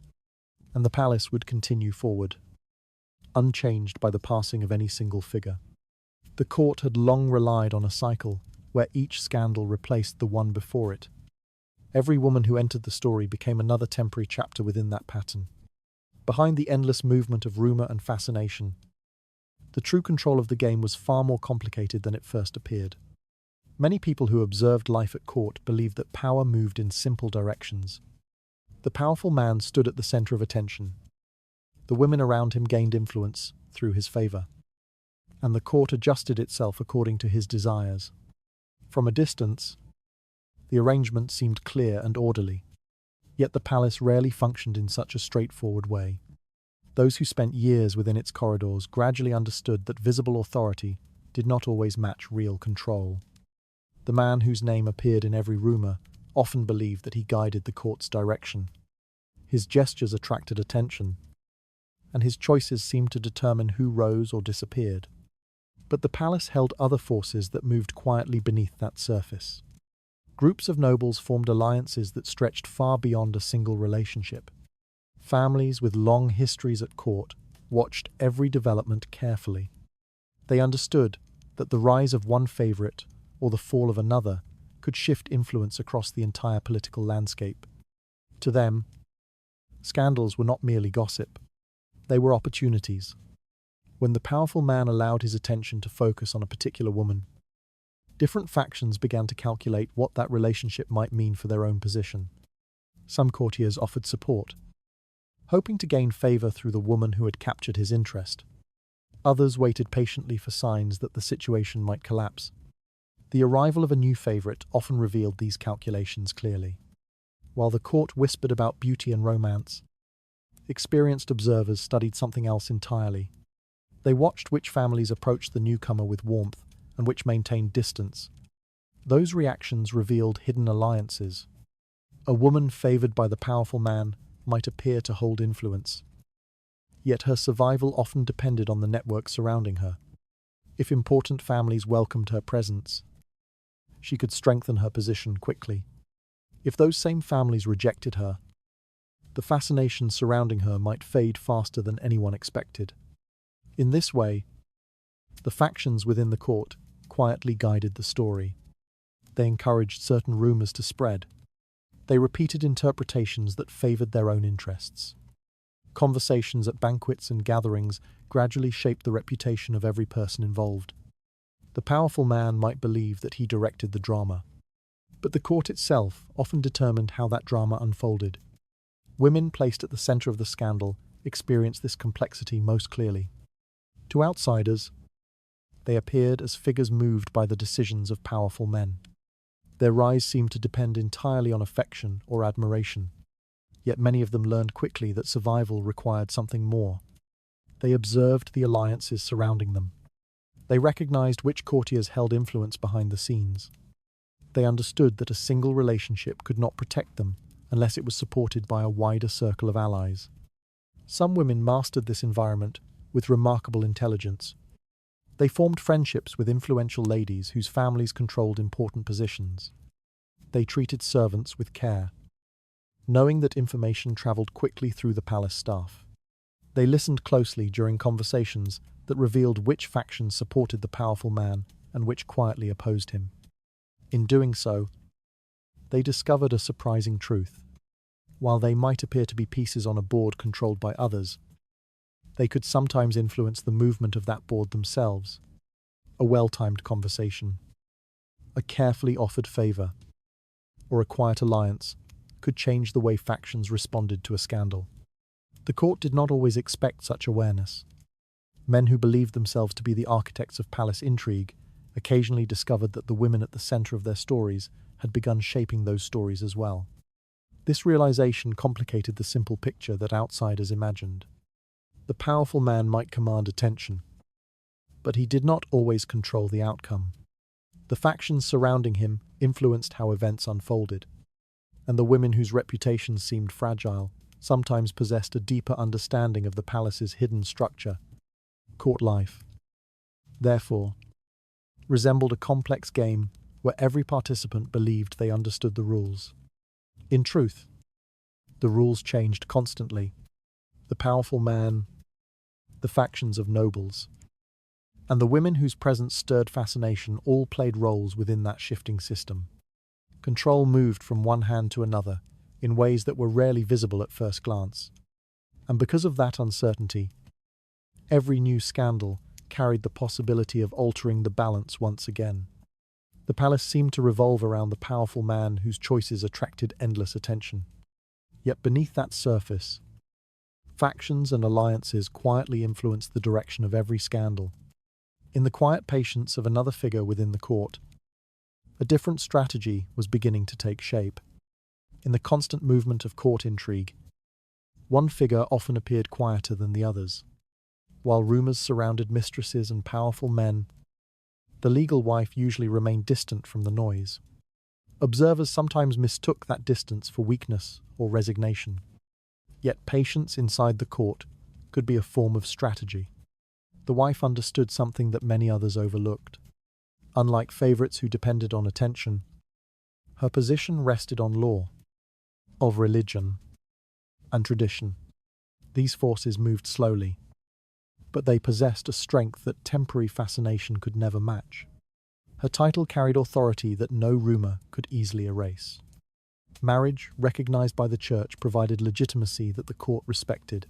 and the palace would continue forward, unchanged by the passing of any single figure. The court had long relied on a cycle where each scandal replaced the one before it. Every woman who entered the story became another temporary chapter within that pattern. Behind the endless movement of rumour and fascination, the true control of the game was far more complicated than it first appeared. Many people who observed life at court believed that power moved in simple directions. The powerful man stood at the centre of attention. The women around him gained influence through his favour, and the court adjusted itself according to his desires. From a distance, the arrangement seemed clear and orderly, yet the palace rarely functioned in such a straightforward way. Those who spent years within its corridors gradually understood that visible authority did not always match real control. The man whose name appeared in every rumour often believed that he guided the court's direction. His gestures attracted attention, and his choices seemed to determine who rose or disappeared. But the palace held other forces that moved quietly beneath that surface. Groups of nobles formed alliances that stretched far beyond a single relationship. Families with long histories at court watched every development carefully. They understood that the rise of one favourite or the fall of another could shift influence across the entire political landscape. To them, scandals were not merely gossip. They were opportunities. When the powerful man allowed his attention to focus on a particular woman, different factions began to calculate what that relationship might mean for their own position. Some courtiers offered support, hoping to gain favour through the woman who had captured his interest. Others waited patiently for signs that the situation might collapse. The arrival of a new favourite often revealed these calculations clearly. While the court whispered about beauty and romance, experienced observers studied something else entirely. They watched which families approached the newcomer with warmth and which maintained distance. Those reactions revealed hidden alliances. A woman favoured by the powerful man might appear to hold influence, yet her survival often depended on the network surrounding her. If important families welcomed her presence, she could strengthen her position quickly. If those same families rejected her, the fascination surrounding her might fade faster than anyone expected. In this way, the factions within the court quietly guided the story. They encouraged certain rumours to spread. They repeated interpretations that favoured their own interests. Conversations at banquets and gatherings gradually shaped the reputation of every person involved. The powerful man might believe that he directed the drama, But the court itself often determined how that drama unfolded. Women placed at the center of the scandal experienced this complexity most clearly. To outsiders, they appeared as figures moved by the decisions of powerful men. Their rise seemed to depend entirely on affection or admiration, yet many of them learned quickly that survival required something more. They observed the alliances surrounding them. They recognized which courtiers held influence behind the scenes. They understood that a single relationship could not protect them unless it was supported by a wider circle of allies. Some women mastered this environment with remarkable intelligence. They formed friendships with influential ladies whose families controlled important positions. They treated servants with care, knowing that information traveled quickly through the palace staff. They listened closely during conversations that revealed which factions supported the powerful man and which quietly opposed him. In doing so, they discovered a surprising truth. While they might appear to be pieces on a board controlled by others, they could sometimes influence the movement of that board themselves. A well-timed conversation, a carefully offered favor, or a quiet alliance could change the way factions responded to a scandal. The court did not always expect such awareness. Men who believed themselves to be the architects of palace intrigue occasionally discovered that the women at the center of their stories had begun shaping those stories as well. This realization complicated the simple picture that outsiders imagined. The powerful man might command attention, but he did not always control the outcome. The factions surrounding him influenced how events unfolded, and the women whose reputations seemed fragile sometimes possessed a deeper understanding of the palace's hidden structure. Court life, therefore, resembled a complex game where every participant believed they understood the rules. In truth, the rules changed constantly. The powerful man, the factions of nobles, and the women whose presence stirred fascination all played roles within that shifting system. Control moved from one hand to another in ways that were rarely visible at first glance. And because of that uncertainty, every new scandal carried the possibility of altering the balance once again. The palace seemed to revolve around the powerful man whose choices attracted endless attention. Yet beneath that surface, factions and alliances quietly influenced the direction of every scandal. In the quiet patience of another figure within the court, a different strategy was beginning to take shape. In the constant movement of court intrigue, one figure often appeared quieter than the others. While rumors surrounded mistresses and powerful men, the legal wife usually remained distant from the noise. Observers sometimes mistook that distance for weakness or resignation. Yet patience inside the court could be a form of strategy. The wife understood something that many others overlooked. Unlike favorites who depended on attention, her position rested on law, of religion, and tradition. These forces moved slowly, but they possessed a strength that temporary fascination could never match. Her title carried authority that no rumor could easily erase. Marriage, recognized by the church, provided legitimacy that the court respected.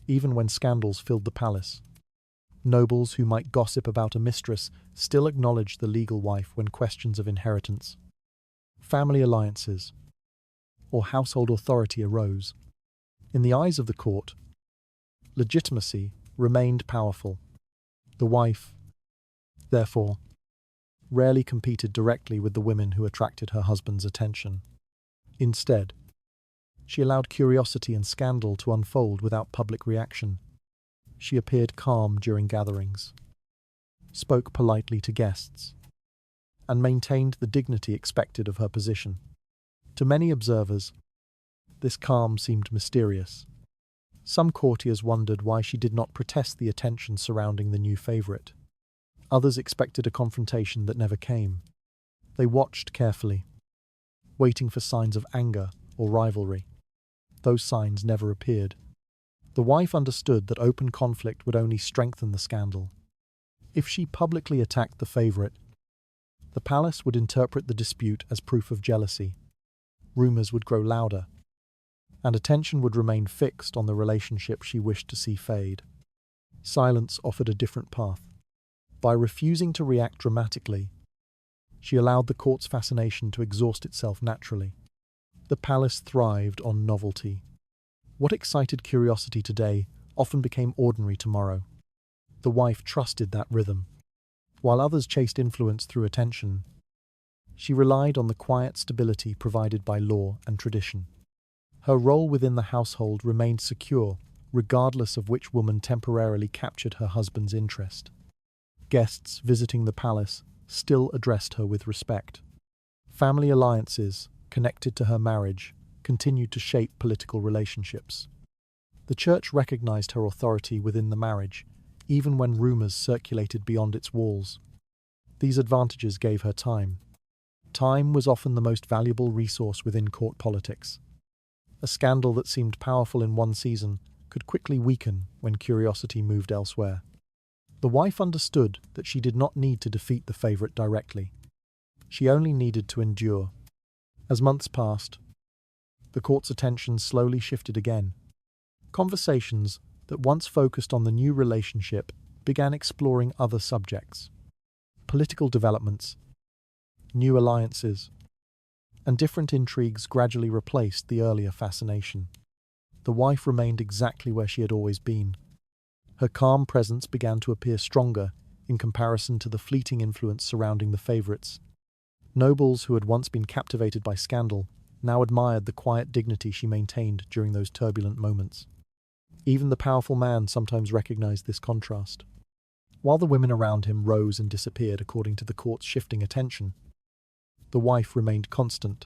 Even when scandals filled the palace, nobles who might gossip about a mistress still acknowledged the legal wife when questions of inheritance, family alliances, or household authority arose. In the eyes of the court, legitimacy remained powerful. The wife, therefore, rarely competed directly with the women who attracted her husband's attention. Instead, she allowed curiosity and scandal to unfold without public reaction. She appeared calm during gatherings, spoke politely to guests, and maintained the dignity expected of her position. To many observers, this calm seemed mysterious. Some courtiers wondered why she did not protest the attention surrounding the new favorite. Others expected a confrontation that never came. They watched carefully, waiting for signs of anger or rivalry. Those signs never appeared. The wife understood that open conflict would only strengthen the scandal. If she publicly attacked the favorite, the palace would interpret the dispute as proof of jealousy. Rumors would grow louder, and attention would remain fixed on the relationship she wished to see fade. Silence offered a different path. By refusing to react dramatically, She allowed the court's fascination to exhaust itself naturally. The palace thrived on novelty. What excited curiosity today often became ordinary tomorrow. The wife trusted that rhythm. While others chased influence through attention, she relied on the quiet stability provided by law and tradition. Her role within the household remained secure, regardless of which woman temporarily captured her husband's interest. Guests visiting the palace still addressed her with respect. Family alliances, connected to her marriage, continued to shape political relationships. The church recognized her authority within the marriage, even when rumors circulated beyond its walls. These advantages gave her time. Time was often the most valuable resource within court politics. A scandal that seemed powerful in one season could quickly weaken when curiosity moved elsewhere. The wife understood that she did not need to defeat the favorite directly. She only needed to endure. As months passed, the court's attention slowly shifted again. Conversations that once focused on the new relationship began exploring other subjects. Political developments, new alliances, and different intrigues gradually replaced the earlier fascination. The wife remained exactly where she had always been. Her calm presence began to appear stronger in comparison to the fleeting influence surrounding the favorites. Nobles who had once been captivated by scandal now admired the quiet dignity she maintained during those turbulent moments. Even the powerful man sometimes recognized this contrast. While the women around him rose and disappeared according to the court's shifting attention, the wife remained constant.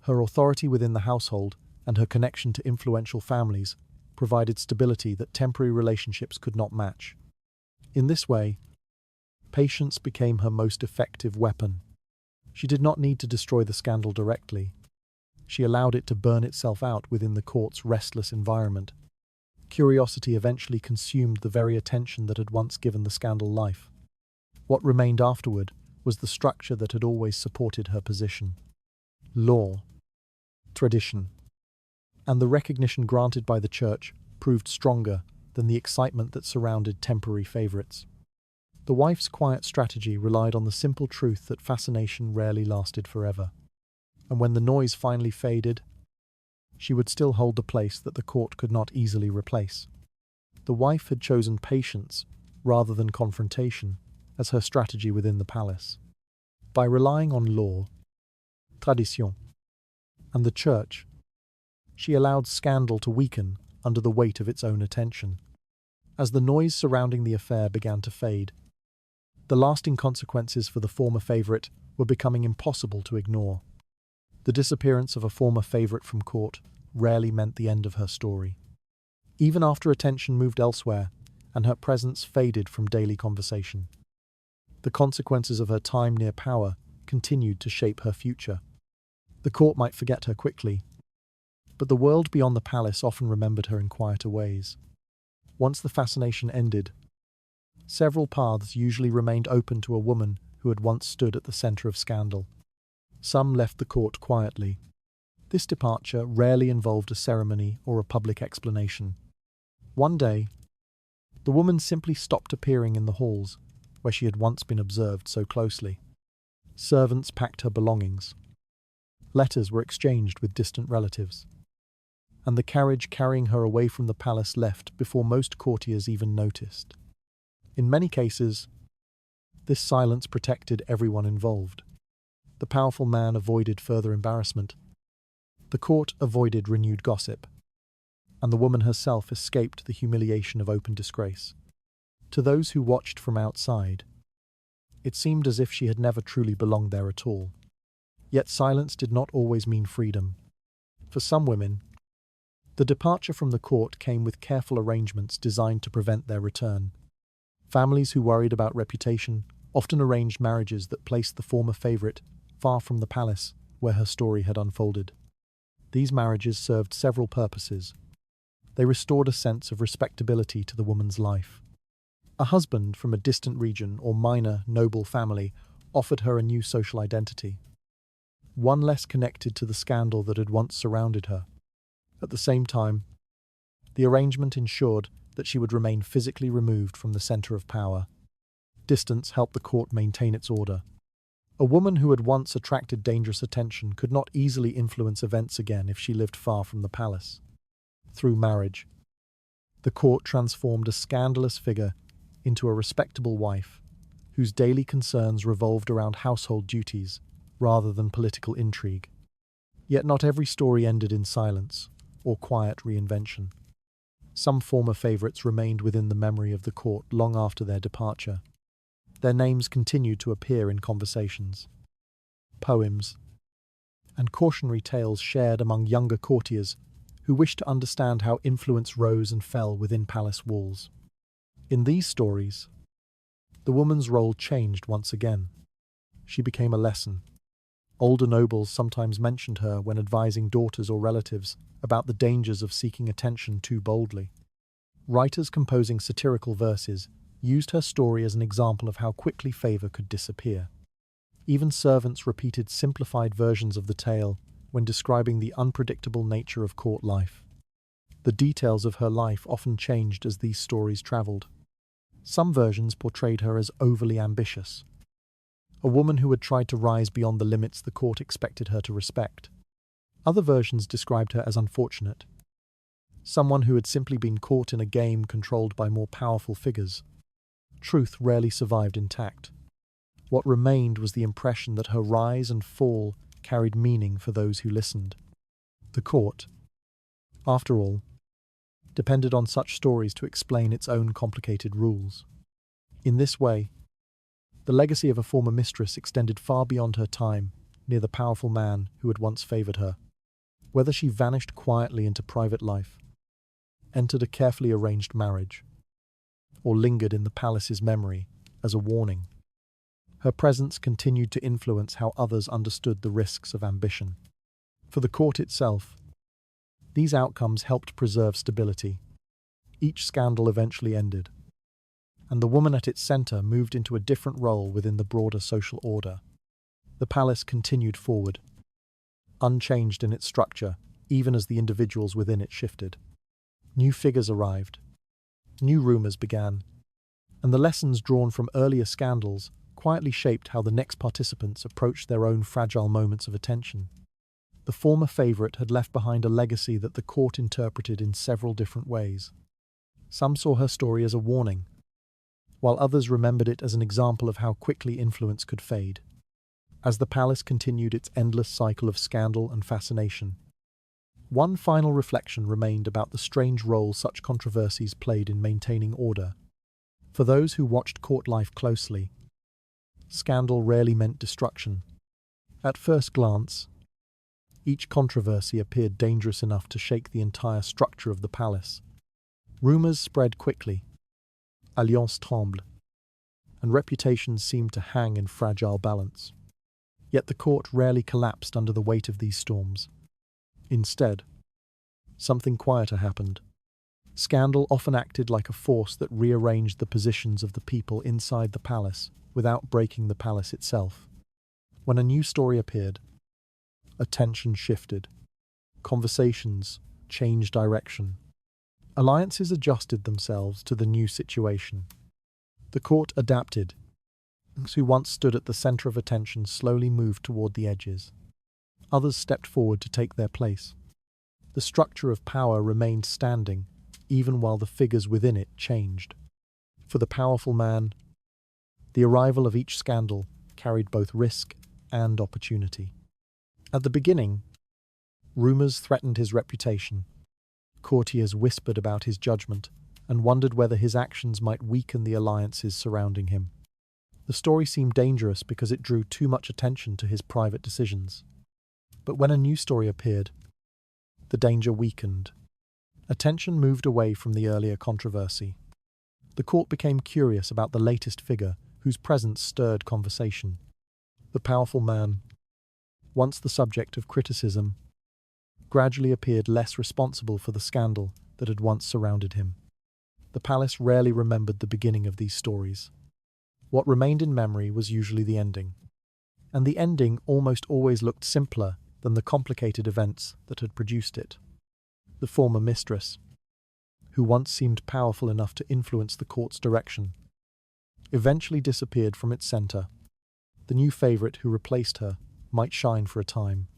Her authority within the household and her connection to influential families provided stability that temporary relationships could not match. In this way, patience became her most effective weapon. She did not need to destroy the scandal directly. She allowed it to burn itself out within the court's restless environment. Curiosity eventually consumed the very attention that had once given the scandal life. What remained afterward was the structure that had always supported her position. Law, tradition, and the recognition granted by the church proved stronger than the excitement that surrounded temporary favorites. The wife's quiet strategy relied on the simple truth that fascination rarely lasted forever. And when the noise finally faded, she would still hold the place that the court could not easily replace. The wife had chosen patience rather than confrontation as her strategy within the palace. By relying on law, tradition, and the church, she allowed scandal to weaken under the weight of its own attention. As the noise surrounding the affair began to fade, the lasting consequences for the former favorite were becoming impossible to ignore. The disappearance of a former favorite from court rarely meant the end of her story. Even after attention moved elsewhere and her presence faded from daily conversation, the consequences of her time near power continued to shape her future. The court might forget her quickly, but the world beyond the palace often remembered her in quieter ways. Once the fascination ended, several paths usually remained open to a woman who had once stood at the center of scandal. Some left the court quietly. This departure rarely involved a ceremony or a public explanation. One day, the woman simply stopped appearing in the halls where she had once been observed so closely. Servants packed her belongings. Letters were exchanged with distant relatives, and the carriage carrying her away from the palace left before most courtiers even noticed. In many cases, this silence protected everyone involved. The powerful man avoided further embarrassment. The court avoided renewed gossip, and the woman herself escaped the humiliation of open disgrace. To those who watched from outside, it seemed as if she had never truly belonged there at all. Yet silence did not always mean freedom. For some women, the departure from the court came with careful arrangements designed to prevent their return. Families who worried about reputation often arranged marriages that placed the former favorite far from the palace where her story had unfolded. These marriages served several purposes. They restored a sense of respectability to the woman's life. A husband from a distant region or minor noble family offered her a new social identity, one less connected to the scandal that had once surrounded her. At the same time, the arrangement ensured that she would remain physically removed from the center of power. Distance helped the court maintain its order. A woman who had once attracted dangerous attention could not easily influence events again if she lived far from the palace. Through marriage, the court transformed a scandalous figure into a respectable wife, whose daily concerns revolved around household duties rather than political intrigue. Yet not every story ended in silence or quiet reinvention. Some former favourites remained within the memory of the court long after their departure. Their names continued to appear in conversations, poems, and cautionary tales shared among younger courtiers who wished to understand how influence rose and fell within palace walls. In these stories, the woman's role changed once again. She became a lesson. Older nobles sometimes mentioned her when advising daughters or relatives about the dangers of seeking attention too boldly. Writers composing satirical verses used her story as an example of how quickly favour could disappear. Even servants repeated simplified versions of the tale when describing the unpredictable nature of court life. The details of her life often changed as these stories travelled. Some versions portrayed her as overly ambitious, a woman who had tried to rise beyond the limits the court expected her to respect. Other versions described her as unfortunate, someone who had simply been caught in a game controlled by more powerful figures. Truth rarely survived intact. What remained was the impression that her rise and fall carried meaning for those who listened. The court, after all, depended on such stories to explain its own complicated rules. In this way, the legacy of a former mistress extended far beyond her time near the powerful man who had once favoured her. Whether she vanished quietly into private life, entered a carefully arranged marriage, or lingered in the palace's memory as a warning, her presence continued to influence how others understood the risks of ambition. For the court itself, these outcomes helped preserve stability. Each scandal eventually ended, and the woman at its centre moved into a different role within the broader social order. The palace continued forward, unchanged in its structure, even as the individuals within it shifted. New figures arrived, new rumours began, and the lessons drawn from earlier scandals quietly shaped how the next participants approached their own fragile moments of attention. The former favourite had left behind a legacy that the court interpreted in several different ways. Some saw her story as a warning, while others remembered it as an example of how quickly influence could fade. As the palace continued its endless cycle of scandal and fascination, one final reflection remained about the strange role such controversies played in maintaining order. For those who watched court life closely, scandal rarely meant destruction. At first glance, each controversy appeared dangerous enough to shake the entire structure of the palace. Rumours spread quickly, alliances tremblent, and reputations seemed to hang in fragile balance. Yet the court rarely collapsed under the weight of these storms. Instead, something quieter happened. Scandal often acted like a force that rearranged the positions of the people inside the palace without breaking the palace itself. When a new story appeared, attention shifted. Conversations changed direction. Alliances adjusted themselves to the new situation. The court adapted. Those who once stood at the centre of attention slowly moved toward the edges. Others stepped forward to take their place. The structure of power remained standing, even while the figures within it changed. For the powerful man, the arrival of each scandal carried both risk and opportunity. At the beginning, rumours threatened his reputation. Courtiers whispered about his judgment and wondered whether his actions might weaken the alliances surrounding him. The story seemed dangerous because it drew too much attention to his private decisions. But when a new story appeared, the danger weakened. Attention moved away from the earlier controversy. The court became curious about the latest figure whose presence stirred conversation. The powerful man, once the subject of criticism, gradually appeared less responsible for the scandal that had once surrounded him. The palace rarely remembered the beginning of these stories. What remained in memory was usually the ending, and the ending almost always looked simpler than the complicated events that had produced it. The former mistress, who once seemed powerful enough to influence the court's direction, eventually disappeared from its centre, the new favorite who replaced her might shine for a time,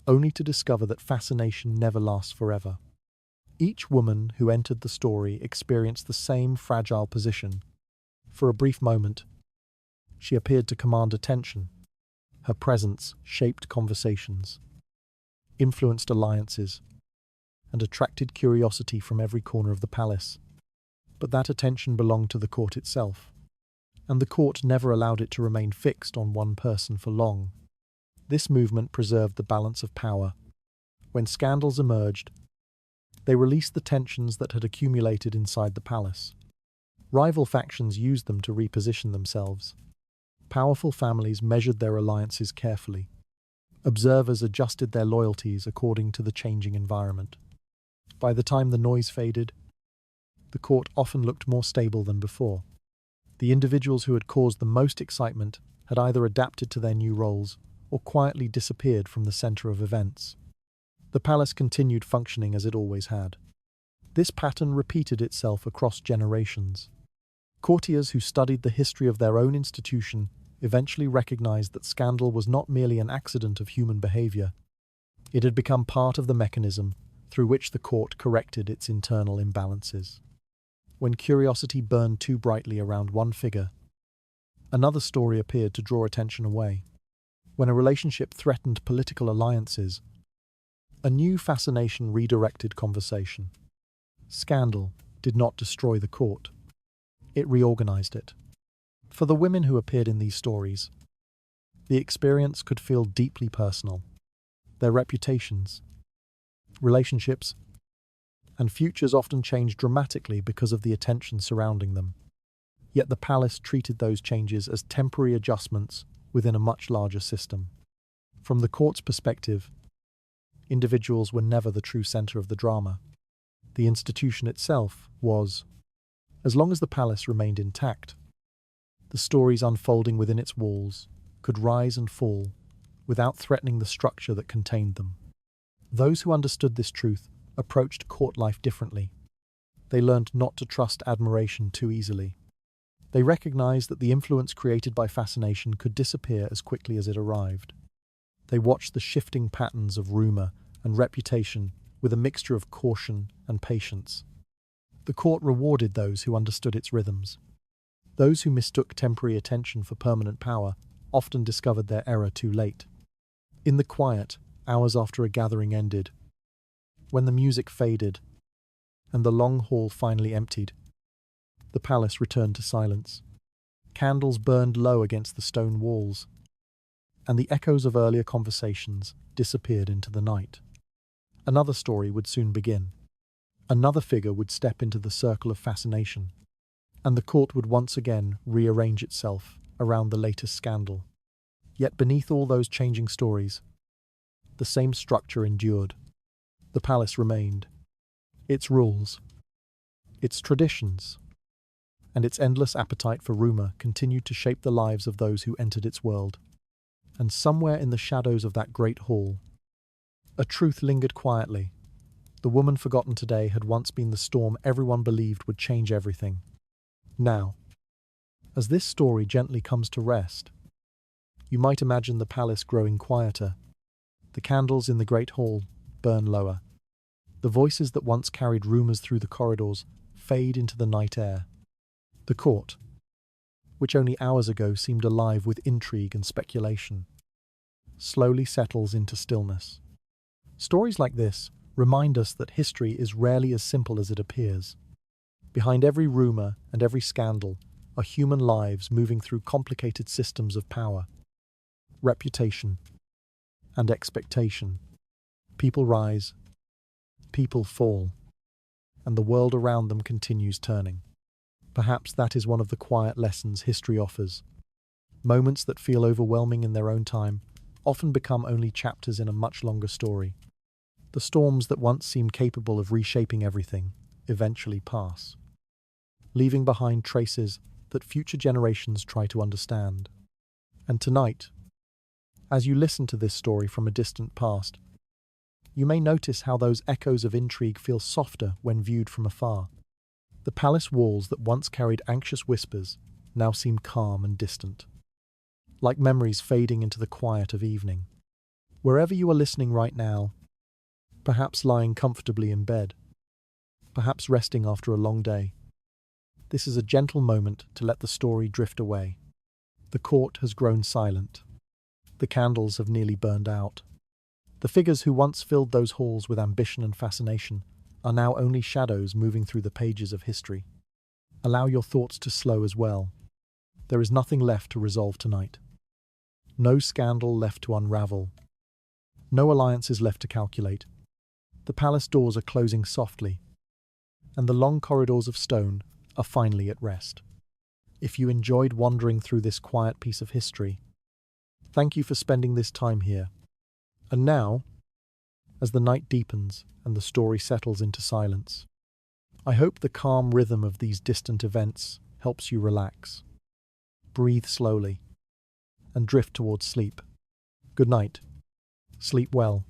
only to discover that fascination never lasts forever. Each woman who entered the story experienced the same fragile position. For a brief moment, she appeared to command attention. Her presence shaped conversations, influenced alliances, and attracted curiosity from every corner of the palace. But that attention belonged to the court itself, and the court never allowed it to remain fixed on one person for long. This movement preserved the balance of power. When scandals emerged, they released the tensions that had accumulated inside the palace. Rival factions used them to reposition themselves. Powerful families measured their alliances carefully. Observers adjusted their loyalties according to the changing environment. By the time the noise faded, the court often looked more stable than before. The individuals who had caused the most excitement had either adapted to their new roles or quietly disappeared from the center of events. The palace continued functioning as it always had. This pattern repeated itself across generations. Courtiers who studied the history of their own institution eventually recognized that scandal was not merely an accident of human behavior. It had become part of the mechanism through which the court corrected its internal imbalances. When curiosity burned too brightly around one figure, another story appeared to draw attention away. When a relationship threatened political alliances, a new fascination redirected conversation. Scandal did not destroy the court. It reorganized it. For the women who appeared in these stories, the experience could feel deeply personal. Their reputations, relationships, and futures often changed dramatically because of the attention surrounding them. Yet the palace treated those changes as temporary adjustments within a much larger system. From the court's perspective, individuals were never the true center of the drama. The institution itself was. As long as the palace remained intact, the stories unfolding within its walls could rise and fall without threatening the structure that contained them. Those who understood this truth approached court life differently. They learned not to trust admiration too easily. They recognized that the influence created by fascination could disappear as quickly as it arrived. They watched the shifting patterns of rumor and reputation with a mixture of caution and patience. The court rewarded those who understood its rhythms. Those who mistook temporary attention for permanent power often discovered their error too late. In the quiet, hours after a gathering ended, when the music faded and the long hall finally emptied, the palace returned to silence. Candles burned low against the stone walls, and the echoes of earlier conversations disappeared into the night. Another story would soon begin. Another figure would step into the circle of fascination, and the court would once again rearrange itself around the latest scandal. Yet beneath all those changing stories, the same structure endured. The palace remained. Its rules, its traditions, and its endless appetite for rumor continued to shape the lives of those who entered its world. And somewhere in the shadows of that great hall, a truth lingered quietly. The woman forgotten today had once been the storm everyone believed would change everything. Now, as this story gently comes to rest, you might imagine the palace growing quieter. The candles in the great hall burn lower. The voices that once carried rumors through the corridors fade into the night air. The court, which only hours ago seemed alive with intrigue and speculation, slowly settles into stillness. Stories like this remind us that history is rarely as simple as it appears. Behind every rumor and every scandal are human lives moving through complicated systems of power, reputation, and expectation. People rise, people fall, and the world around them continues turning. Perhaps that is one of the quiet lessons history offers. Moments that feel overwhelming in their own time often become only chapters in a much longer story. The storms that once seemed capable of reshaping everything eventually pass, leaving behind traces that future generations try to understand. And tonight, as you listen to this story from a distant past, you may notice how those echoes of intrigue feel softer when viewed from afar. The palace walls that once carried anxious whispers now seem calm and distant. like memories fading into the quiet of evening. Wherever you are listening right now, perhaps lying comfortably in bed, perhaps resting after a long day, this is a gentle moment to let the story drift away. The court has grown silent. The candles have nearly burned out. The figures who once filled those halls with ambition and fascination are now only shadows moving through the pages of history. Allow your thoughts to slow as well. There is nothing left to resolve tonight. No scandal left to unravel. No alliances left to calculate. The palace doors are closing softly, and the long corridors of stone are finally at rest. If you enjoyed wandering through this quiet piece of history, thank you for spending this time here. And now, as the night deepens and the story settles into silence, I hope the calm rhythm of these distant events helps you relax. Breathe slowly and drift towards sleep. Good night. Sleep well.